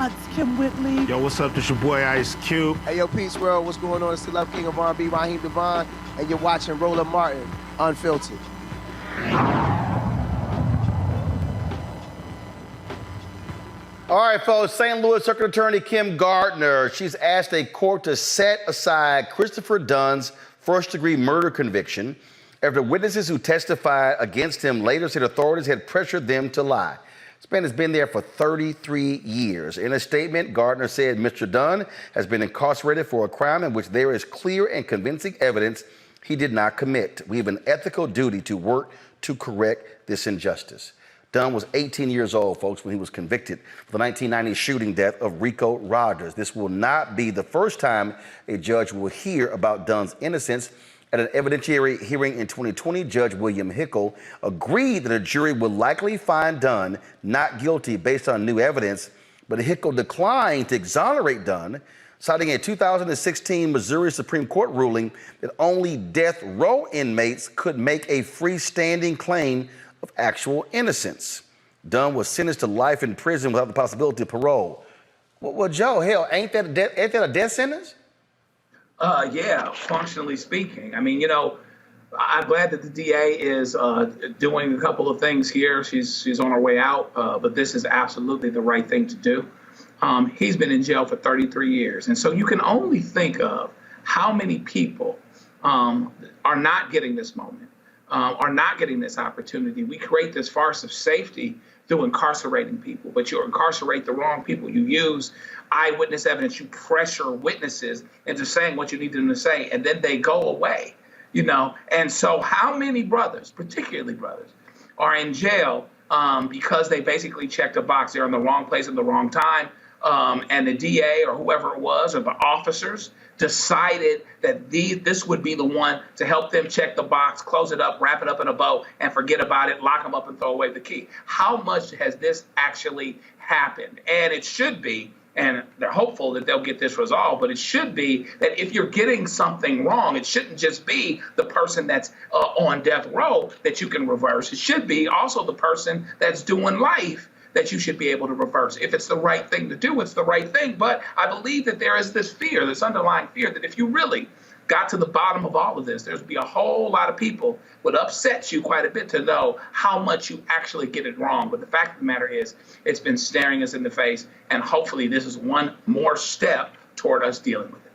It's Kim Whitley. Yo, what's up? This your boy Ice Cube. Hey, yo, Peace World, what's going on? It's the Love King of R&B, Raheem Devon, and you're watching Roland Martin Unfiltered. All right, folks, St. Louis Circuit Attorney Kim Gardner, she's asked a court to set aside Christopher Dunn's first-degree murder conviction after witnesses who testified against him later said authorities had pressured them to lie. This man has been there for 33 years. In a statement, Gardner said Mr. Dunn has been incarcerated for a crime in which there is clear and convincing evidence he did not commit. We have an ethical duty to work to correct this injustice. Dunn was 18 years old, folks, when he was convicted for the 1990 shooting death of Rico Rogers. This will not be the first time a judge will hear about Dunn's innocence. At an evidentiary hearing in 2020, Judge William Hickel agreed that a jury would likely find Dunn not guilty based on new evidence, but Hickel declined to exonerate Dunn, citing a 2016 Missouri Supreme Court ruling that only death row inmates could make a freestanding claim of actual innocence. Dunn was sentenced to life in prison without the possibility of parole. Well, Joe, hell, ain't that a death sentence? Yeah, functionally speaking. I mean, you know, I'm glad that the DA is doing a couple of things here. She's on her way out, but this is absolutely the right thing to do. He's been in jail for 33 years. And so you can only think of how many people are not getting this moment, are not getting this opportunity. We create this farce of safety through incarcerating people, but you incarcerate the wrong people. You use eyewitness evidence, you pressure witnesses into saying what you need them to say, and then they go away, you know? And so how many brothers, particularly brothers, are in jail because they basically checked a box? They're in the wrong place at the wrong time, and the DA or whoever it was, or the officers, decided that this would be the one to help them check the box, close it up, wrap it up in a bow, and forget about it, lock them up and throw away the key. How much has this actually happened? And it should be, and they're hopeful that they'll get this resolved, but it should be that if you're getting something wrong, it shouldn't just be the person that's on death row that you can reverse. It should be also the person that's doing life that you should be able to reverse. If it's the right thing to do, it's the right thing. But I believe that there is this fear, this underlying fear, that if you really got to the bottom of all of this, there's be a whole lot of people would upset you quite a bit to know how much you actually get it wrong. But the fact of the matter is, it's been staring us in the face, and hopefully this is one more step toward us dealing with it.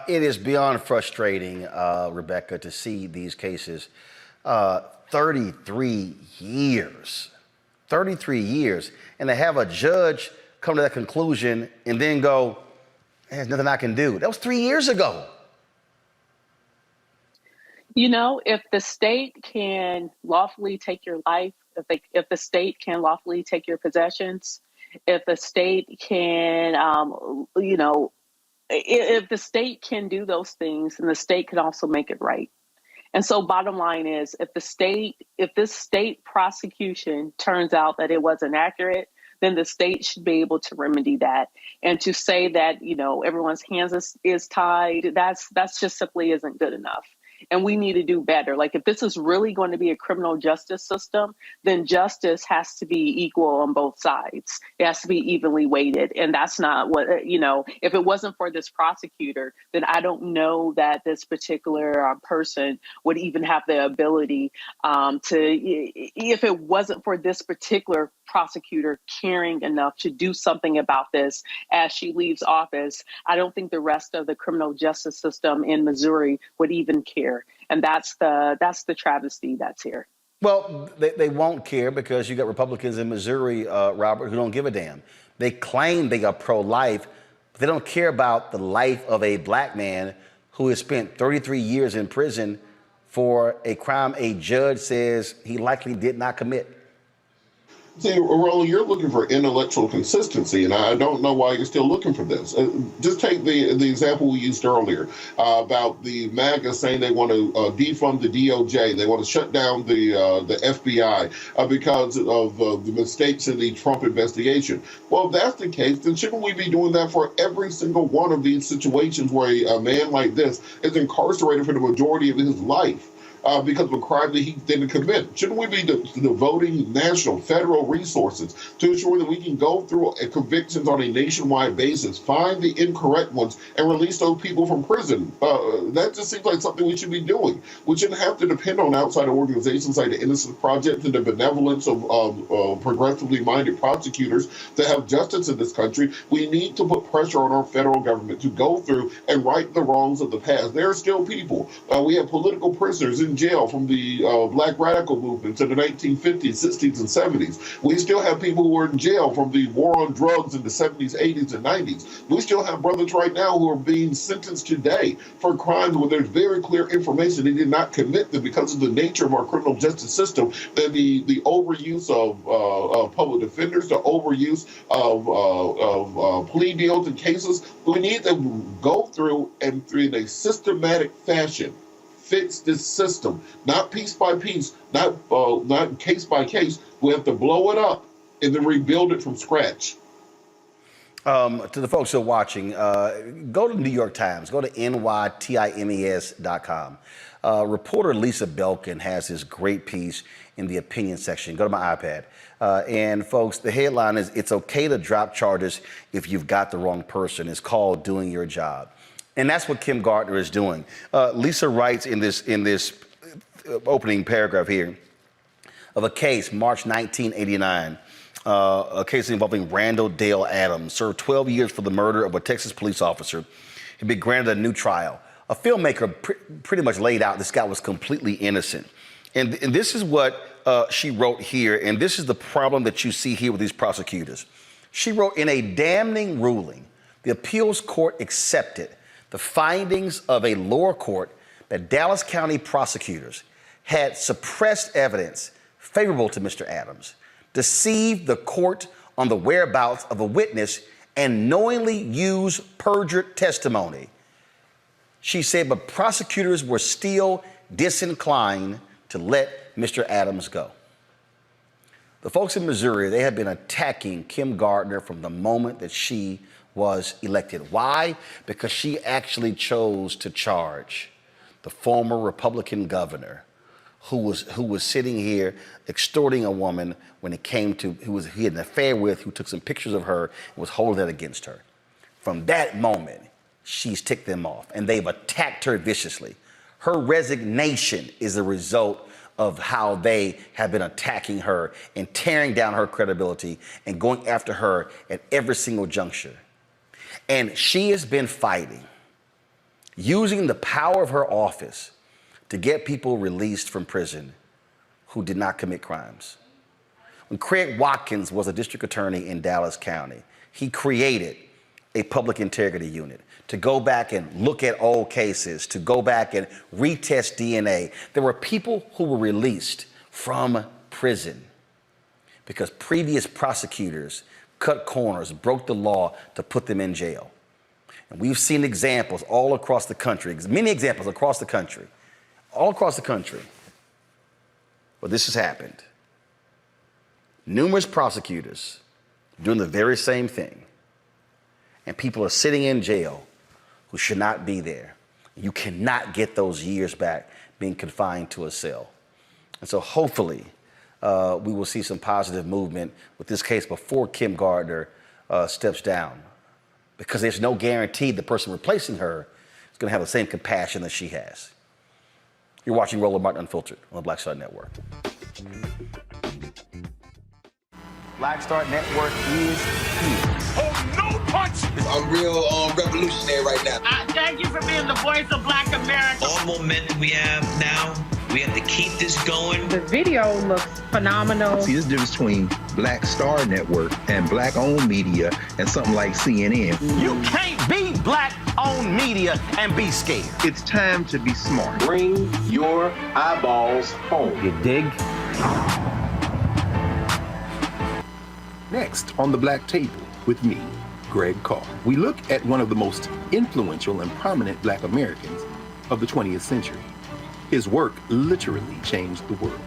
It is beyond frustrating, Rebecca, to see these cases. 33 years. 33 years. And to have a judge come to that conclusion and then go, there's nothing I can do. That was 3 years ago. You know, if the state can lawfully take your life, if the state can lawfully take your possessions, if the state can, if the state can do those things, then the state can also make it right. And so bottom line is, if this state prosecution turns out that it wasn't accurate, then the state should be able to remedy that. And to say that, everyone's hands is tied, that's just simply isn't good enough. And we need to do better. Like, if this is really going to be a criminal justice system, then justice has to be equal on both sides. It has to be evenly weighted. And that's not what, if it wasn't for this prosecutor, then I don't know that this particular person would even have the ability if it wasn't for this particular prosecutor caring enough to do something about this as she leaves office, I don't think the rest of the criminal justice system in Missouri would even care. And that's the travesty that's here. Well, they won't care because you got Republicans in Missouri, Robert, who don't give a damn. They claim they are pro-life, but they don't care about the life of a black man who has spent 33 years in prison for a crime a judge says he likely did not commit. See, Roland, you're looking for intellectual consistency, and I don't know why you're still looking for this. Just take the example we used earlier about the MAGA saying they want to defund the DOJ. They want to shut down the FBI because of the mistakes in the Trump investigation. Well, if that's the case, then shouldn't we be doing that for every single one of these situations where a man like this is incarcerated for the majority of his life? Because of a crime that he didn't commit? Shouldn't we be devoting national, federal resources to ensure that we can go through convictions on a nationwide basis, find the incorrect ones, and release those people from prison? That just seems like something we should be doing. We shouldn't have to depend on outside organizations like the Innocence Project and the benevolence of progressively minded prosecutors to have justice in this country. We need to put pressure on our federal government to go through and right the wrongs of the past. There are still people. We have political prisoners in jail from the black radical movements in the 1950s, 60s, and 70s. We still have people who are in jail from the war on drugs in the 70s, 80s, and 90s. We still have brothers right now who are being sentenced today for crimes where there's very clear information they did not commit them because of the nature of our criminal justice system, and the overuse of public defenders, the overuse of plea deals in cases. We need to go through and in a systematic fashion fix this system, not piece by piece, not case by case. We have to blow it up and then rebuild it from scratch. To the folks who are watching, go to the New York Times, go to nytimes.com. Reporter Lisa Belkin has this great piece in the opinion section. Go to my iPad. And folks, the headline is, "It's okay to drop charges if you've got the wrong person." It's called Doing Your Job. And that's what Kim Gardner is doing. Lisa writes in this opening paragraph here of a case, March 1989, a case involving Randall Dale Adams, served 12 years for the murder of a Texas police officer. He'd been granted a new trial. A filmmaker pretty much laid out this guy was completely innocent. And this is what she wrote here, and this is the problem that you see here with these prosecutors. She wrote, "In a damning ruling, the appeals court accepted the findings of a lower court that Dallas County prosecutors had suppressed evidence favorable to Mr. Adams, deceived the court on the whereabouts of a witness, and knowingly used perjured testimony." She said, but prosecutors were still disinclined to let Mr. Adams go. The folks in Missouri, they have been attacking Kim Gardner from the moment that she was elected. Why? Because she actually chose to charge the former Republican governor who was sitting here extorting a woman when it came to he had an affair with, who took some pictures of her and was holding that against her. From that moment, she's ticked them off, and they've attacked her viciously. Her resignation is a result of how they have been attacking her and tearing down her credibility and going after her at every single juncture. And she has been fighting, using the power of her office to get people released from prison who did not commit crimes. When Craig Watkins was a district attorney in Dallas County, he created a public integrity unit to go back and look at old cases, to go back and retest DNA. There were people who were released from prison because previous prosecutors cut corners, broke the law to put them in jail. And we've seen examples all across the country, many examples across the country, all across the country, where this has happened. Numerous prosecutors doing the very same thing. And people are sitting in jail who should not be there. You cannot get those years back being confined to a cell. And so hopefully we will see some positive movement with this case before Kim Gardner steps down, because there's no guarantee the person replacing her is going to have the same compassion that she has. You're watching Roland Martin Unfiltered on the Black Star Network. Black Star Network is here. Oh, no punch! I'm real revolutionary right now. Thank you for being the voice of Black America. All momentum we have now, we have to keep this going. The video looks phenomenal. See, there's a difference between Black Star Network and black-owned media and something like CNN. You can't be black-owned media and be scared. It's time to be smart. Bring your eyeballs home. You dig? Next on the Black Table with me, Greg Carr, we look at one of the most influential and prominent Black Americans of the 20th century. His work literally changed the world.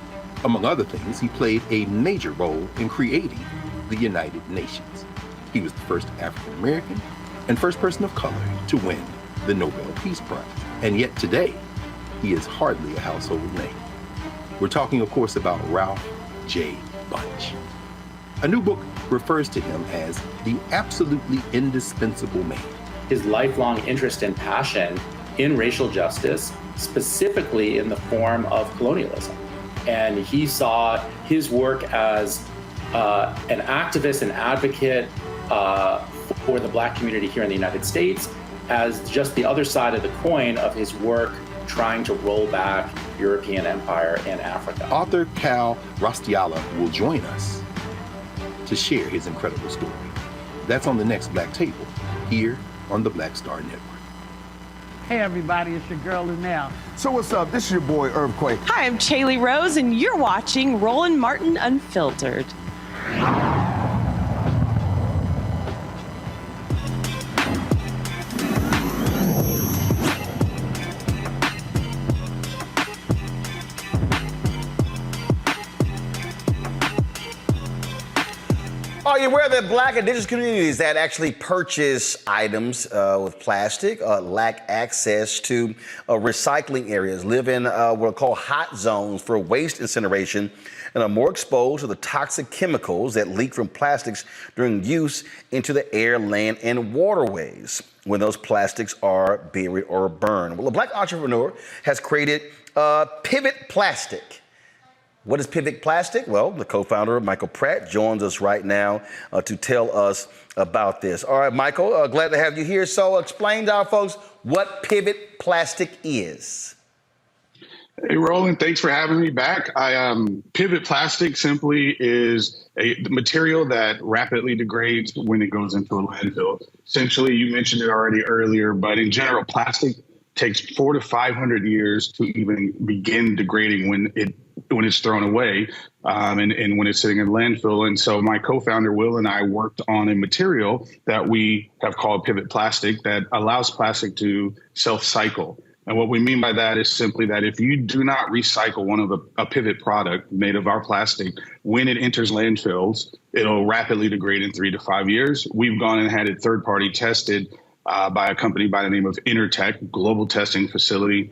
Among other things, he played a major role in creating the United Nations. He was the first African American and first person of color to win the Nobel Peace Prize. And yet today, he is hardly a household name. We're talking, of course, about Ralph J. Bunche. A new book refers to him as the absolutely indispensable man. His lifelong interest and passion in racial justice, specifically in the form of colonialism. And he saw his work as an activist and advocate for the Black community here in the United States as just the other side of the coin of his work trying to roll back European empire in Africa. Author Cal Rostiala will join us to share his incredible story. That's on the next Black Table, here on the Black Star Network. Hey everybody, it's your girl Linnell. So what's up? This is your boy Earthquake. Hi, I'm Chaley Rose, and you're watching Roland Martin Unfiltered. Are you aware that Black indigenous communities that actually purchase items with plastic lack access to recycling areas, live in what are called hot zones for waste incineration, and are more exposed to the toxic chemicals that leak from plastics during use into the air, land, and waterways when those plastics are buried or burned? Well, a Black entrepreneur has created Pivet Plastic. What is Pivet Plastic? Well, the co-founder, Michael Pratt, joins us right now to tell us about this. All right, Michael, glad to have you here. So explain to our folks what Pivet Plastic is. Hey, Roland, thanks for having me back. Pivet Plastic simply is a material that rapidly degrades when it goes into a landfill. Essentially, you mentioned it already earlier, but in general, plastic takes 400 to 500 years to even begin degrading when it's thrown away and when it's sitting in landfill. And so my co-founder Will and I worked on a material that we have called Pivet Plastic that allows plastic to self-cycle. And what we mean by that is simply that if you do not recycle one of a Pivet product made of our plastic, when it enters landfills, it'll rapidly degrade in 3 to 5 years. We've gone and had it third-party tested by a company by the name of Intertech, global testing facility,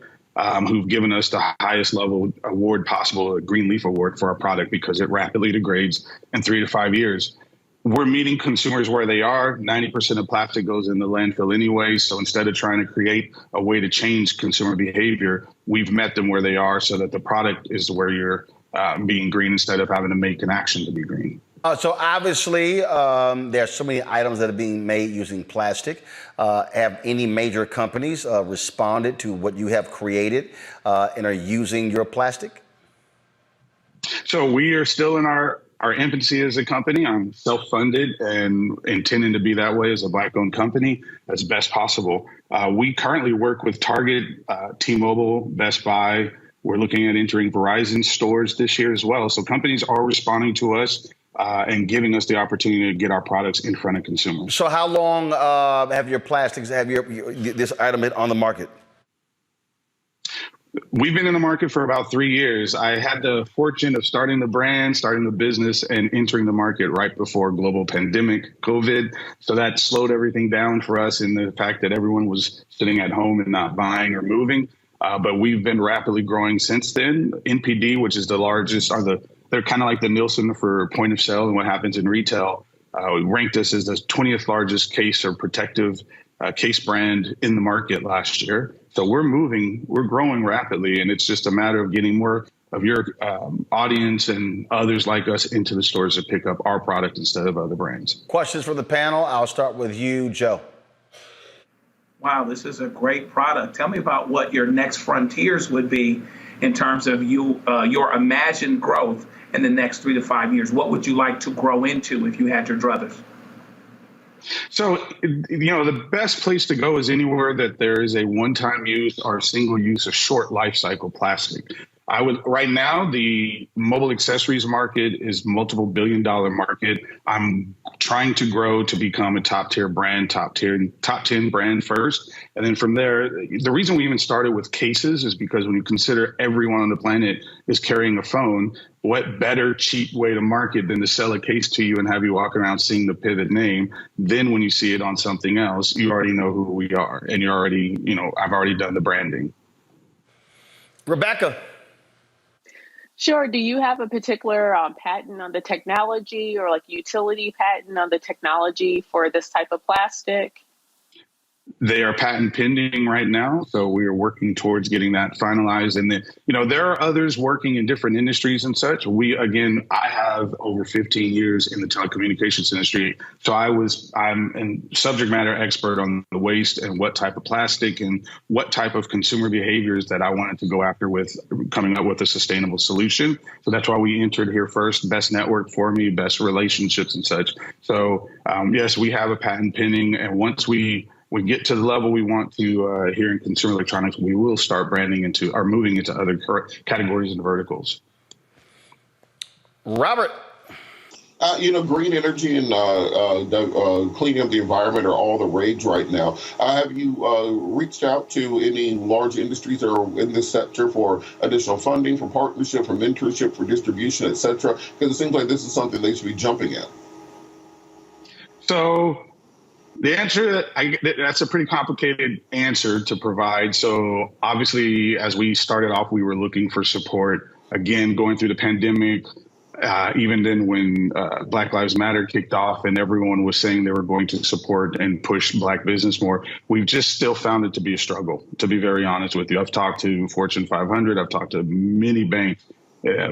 who've given us the highest level award possible, a Green Leaf Award for our product, because it rapidly degrades in 3 to 5 years. we're meeting consumers where they are. 90% of plastic goes in the landfill anyway. So instead of trying to create a way to change consumer behavior, we've met them where they are so that the product is where you're being green instead of having to make an action to be green. So obviously, there are so many items that are being made using plastic. Have any major companies responded to what you have created and are using your plastic? So we are still in our infancy as a company. I'm self-funded and intending to be that way as a Black-owned company as best possible. We currently work with Target, T-Mobile, Best Buy. We're looking at entering Verizon stores this year as well. So companies are responding to us and giving us the opportunity to get our products in front of consumers. So how long have your plastics, this item been on the market? We've been in the market for about 3 years. I had the fortune of starting the brand, starting the business, and entering the market right before global pandemic, COVID. So that slowed everything down for us in the fact that everyone was sitting at home and not buying or moving. But we've been rapidly growing since then. NPD, which is the largest, they're kind of like the Nielsen for point of sale and what happens in retail, ranked us as the 20th largest case or protective case brand in the market last year. So we're growing rapidly, and it's just a matter of getting more of your audience and others like us into the stores to pick up our product instead of other brands. Questions for the panel. I'll start with you, Joe. Wow, this is a great product. Tell me about what your next frontiers would be in terms of your imagined growth in the next 3 to 5 years. What would you like to grow into if you had your druthers? So, the best place to go is anywhere that there is a one-time use or single use or short life cycle plastic. Right now, the mobile accessories market is multiple billion-dollar market. I'm trying to grow to become a top-tier brand, top 10 brand first. And then from there, the reason we even started with cases is because when you consider everyone on the planet is carrying a phone, what better cheap way to market than to sell a case to you and have you walk around seeing the Pivet name? Then when you see it on something else, you already know who we are. And you're already, I've already done the branding. Rebecca. Sure. Do you have a particular patent on the technology or like utility patent on the technology for this type of plastic? They are patent pending right now, so we are working towards getting that finalized. And then, there are others working in different industries and such. I have over 15 years in the telecommunications industry, so I'm a subject matter expert on the waste and what type of plastic and what type of consumer behaviors that I wanted to go after with coming up with a sustainable solution. So that's why we entered here first. Best network for me, best relationships and such. So yes, we have a patent pending, and once we get to the level we want to here in consumer electronics, we will start branding moving into other categories and verticals. Robert. Green energy and cleaning up the environment are all the rage right now. Have you reached out to any large industries that are in this sector for additional funding, for partnership, for mentorship, for distribution, et cetera? Because it seems like this is something they should be jumping at. So the answer, that's a pretty complicated answer to provide. So obviously, as we started off, we were looking for support. Again, going through the pandemic, even then when Black Lives Matter kicked off and everyone was saying they were going to support and push Black business more, we've just still found it to be a struggle, to be very honest with you. I've talked to Fortune 500, I've talked to many banks.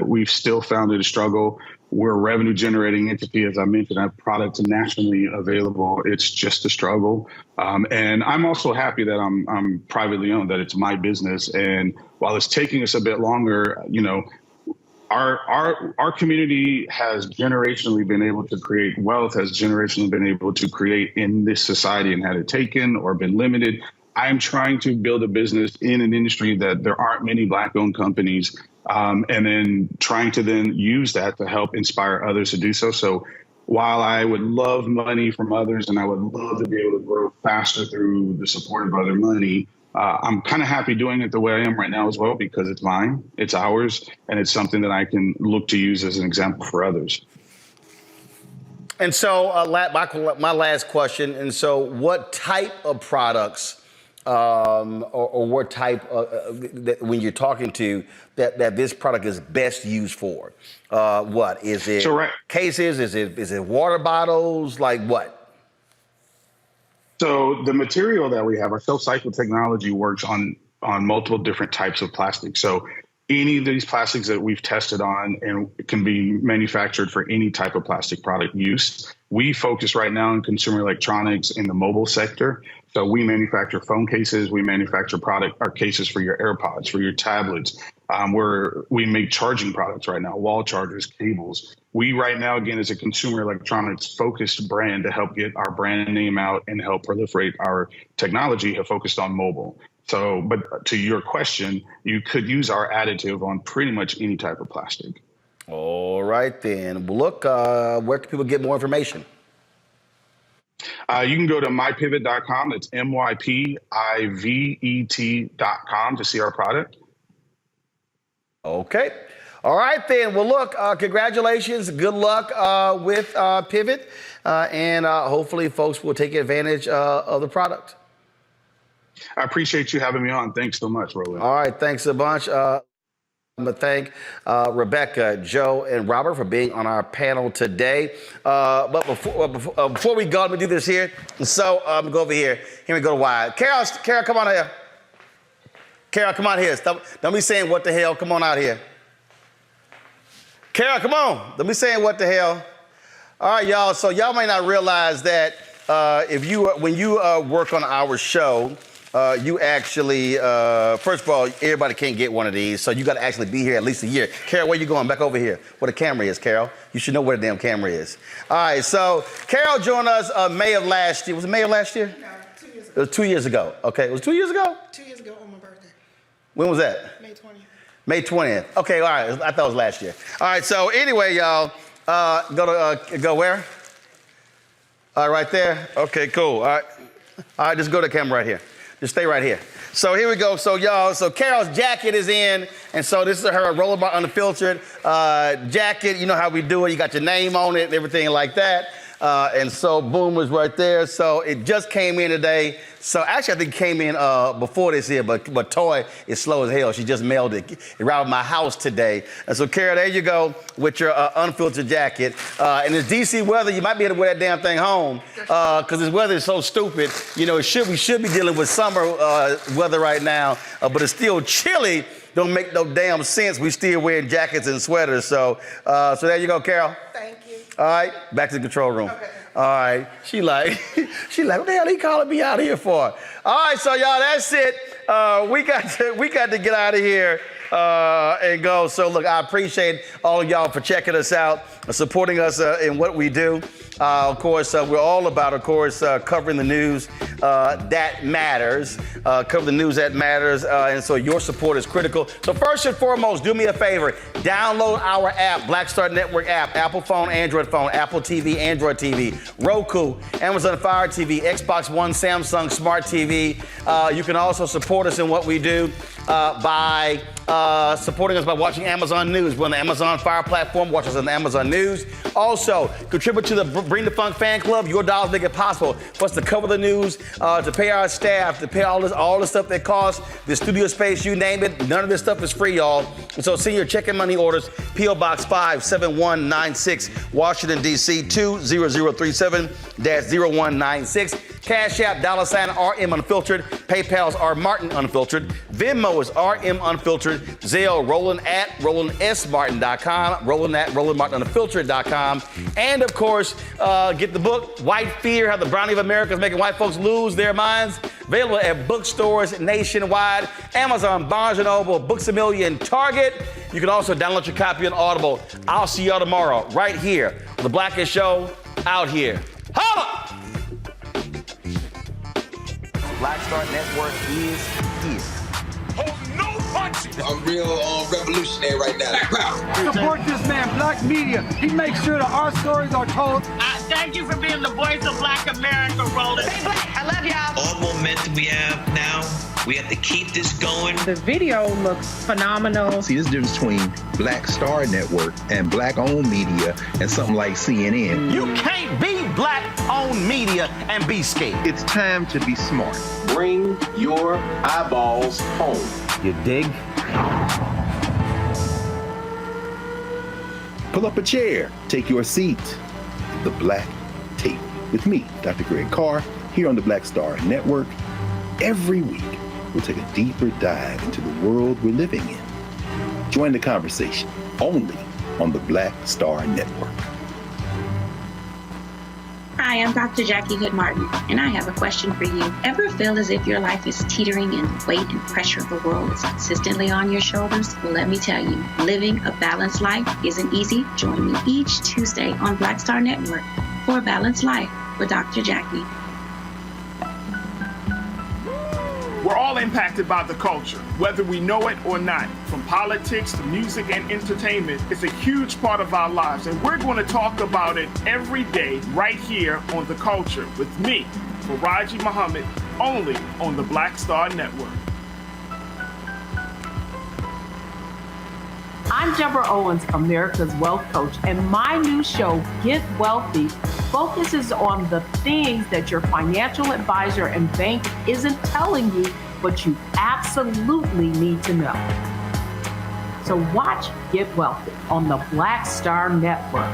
We've still found it a struggle. We're a revenue generating entity. As I mentioned, I have products nationally available. It's just a struggle. And I'm also happy that I'm privately owned, that it's my business. And while it's taking us a bit longer, our community has generationally been able to create wealth, has generationally been able to create in this society and had it taken or been limited. I'm trying to build a business in an industry that there aren't many Black-owned companies, and then trying to then use that to help inspire others to do so. So while I would love money from others and I would love to be able to grow faster through the support of other money, I'm kind of happy doing it the way I am right now as well, because it's mine, it's ours, and it's something that I can look to use as an example for others. And so my last question, and so what type of products or what type when you're talking to that this product is best used for? What is it? Cases? Is it water bottles? Like what? So the material that we have, our self-cycle technology, works on multiple different types of plastic. So any of these plastics that we've tested on and can be manufactured for any type of plastic product use. We focus right now on consumer electronics in the mobile sector. So we manufacture phone cases, we manufacture cases for your AirPods, for your tablets. We make charging products right now, wall chargers, cables. We right now, again, as a consumer electronics focused brand to help get our brand name out and help proliferate our technology, have focused on mobile. So, but to your question, you could use our additive on pretty much any type of plastic. All right, then. Well, look, where can people get more information? You can go to mypivet.com. That's mypivet.com to see our product. Okay. All right, then. Well, look, congratulations. Good luck with Pivet. And hopefully folks will take advantage of the product. I appreciate you having me on. Thanks so much, Roland. All right. Thanks a bunch. I'm going to thank Rebecca, Joe, and Robert for being on our panel today. But before we go, let me do this here. So go over here. Here we go to Wyatt. Carol, come on here. Carol, come on here. Don't be saying what the hell. Come on out here. Carol, come on. Don't be saying what the hell. All right, y'all. So y'all may not realize that when you work on our show, you actually, first of all, everybody can't get one of these, so you got to actually be here at least a year. Carol, where you going? Back over here. Where the camera is, Carol. You should know where the damn camera is. All right, so Carol joined us May of last year. Was it May of last year? No, 2 years ago. It was 2 years ago. Okay, it was 2 years ago? 2 years ago on my birthday. When was that? May 20th. May 20th. Okay, all right. I thought it was last year. All right, so anyway, y'all, go where? All right, right there? Okay, cool. All right, just go to the camera right here. Just stay right here. So here we go. So y'all, Carol's jacket is in, and so this is her Rollerbar Unfiltered jacket. You know how we do it. You got your name on it and everything like that. And so boom was right there. So it just came in today. So actually I think it came in before this here, but Toy is slow as hell. She just mailed it. It arrived at my house today. And so Carol, there you go with your unfiltered jacket. And it's DC weather. You might be able to wear that damn thing home because this weather is so stupid. You know, we should be dealing with summer weather right now, but it's still chilly. Don't make no damn sense. We still wearing jackets and sweaters. So there you go, Carol. Thank you. All right, back to the control room. Okay. All right, she like, what the hell he calling me out here for? All right, so y'all, that's it. We got to get out of here and go. So look, I appreciate all of y'all for checking us out, supporting us in what we do. Of course, we're all about, covering the news that matters, cover the news that matters, and so your support is critical. So first and foremost, do me a favor, download our app, Black Star Network app, Apple phone, Android phone, Apple TV, Android TV, Roku, Amazon Fire TV, Xbox One, Samsung Smart TV. You can also support us in what we do by supporting us by watching Amazon News. We're on the Amazon Fire platform. Watch us on the Amazon News. Also, contribute to the Bring the Funk fan club. Your dollars make it possible for us to cover the news, to pay our staff, to pay all the stuff that costs, the studio space, you name it. None of this stuff is free, y'all. And so send your check and money orders, P.O. Box 57196, Washington, D.C. 20037-0196. Cash App, $RM Unfiltered. PayPal's R Martin Unfiltered. Venmo is RM Unfiltered. Zelle, Roland at RolandSMartin.com. Roland at RolandMartinUnfiltered.com. And of course, get the book, White Fear, How the Brownie of America is Making White Folks Lose Their Minds. Available at bookstores nationwide, Amazon, Barnes & Noble, Books A Million, Target. You can also download your copy on Audible. I'll see y'all tomorrow right here on The Blackest Show out here. Holla! Black Star Network is here. Oh, no punches! I'm real revolutionary right now. Support this man, Black Media. He makes sure that our stories are told. Thank you for being the voice of Black America, Roland. Hey, Black, I love y'all. All momentum we have now We have to keep this going. The video looks phenomenal. See, this difference between Black Star Network and Black-owned media and something like CNN. You can't be Black-owned media and be scared. It's time to be smart. Bring your eyeballs home. You dig? Pull up a chair, take your seat. The Black Tape with me, Dr. Greg Carr, here on the Black Star Network. Every week, we'll take a deeper dive into the world we're living in. Join the conversation only on the Black Star Network. Hi, I'm Dr. Jackie Hood Martin, and I have a question for you. Ever feel as if your life is teetering and the weight and pressure of the world is consistently on your shoulders? Well, let me tell you, living a balanced life isn't easy. Join me each Tuesday on Black Star Network for A Balanced Life with Dr. Jackie. We're all impacted by the culture, whether we know it or not. From politics to music and entertainment, it's a huge part of our lives, and we're going to talk about it every day right here on The Culture with me, Faraji Muhammad, only on the Black Star Network. I'm Deborah Owens, America's Wealth Coach, and my new show, Get Wealthy, focuses on the things that your financial advisor and bank isn't telling you, but you absolutely need to know. So watch Get Wealthy on the Black Star Network.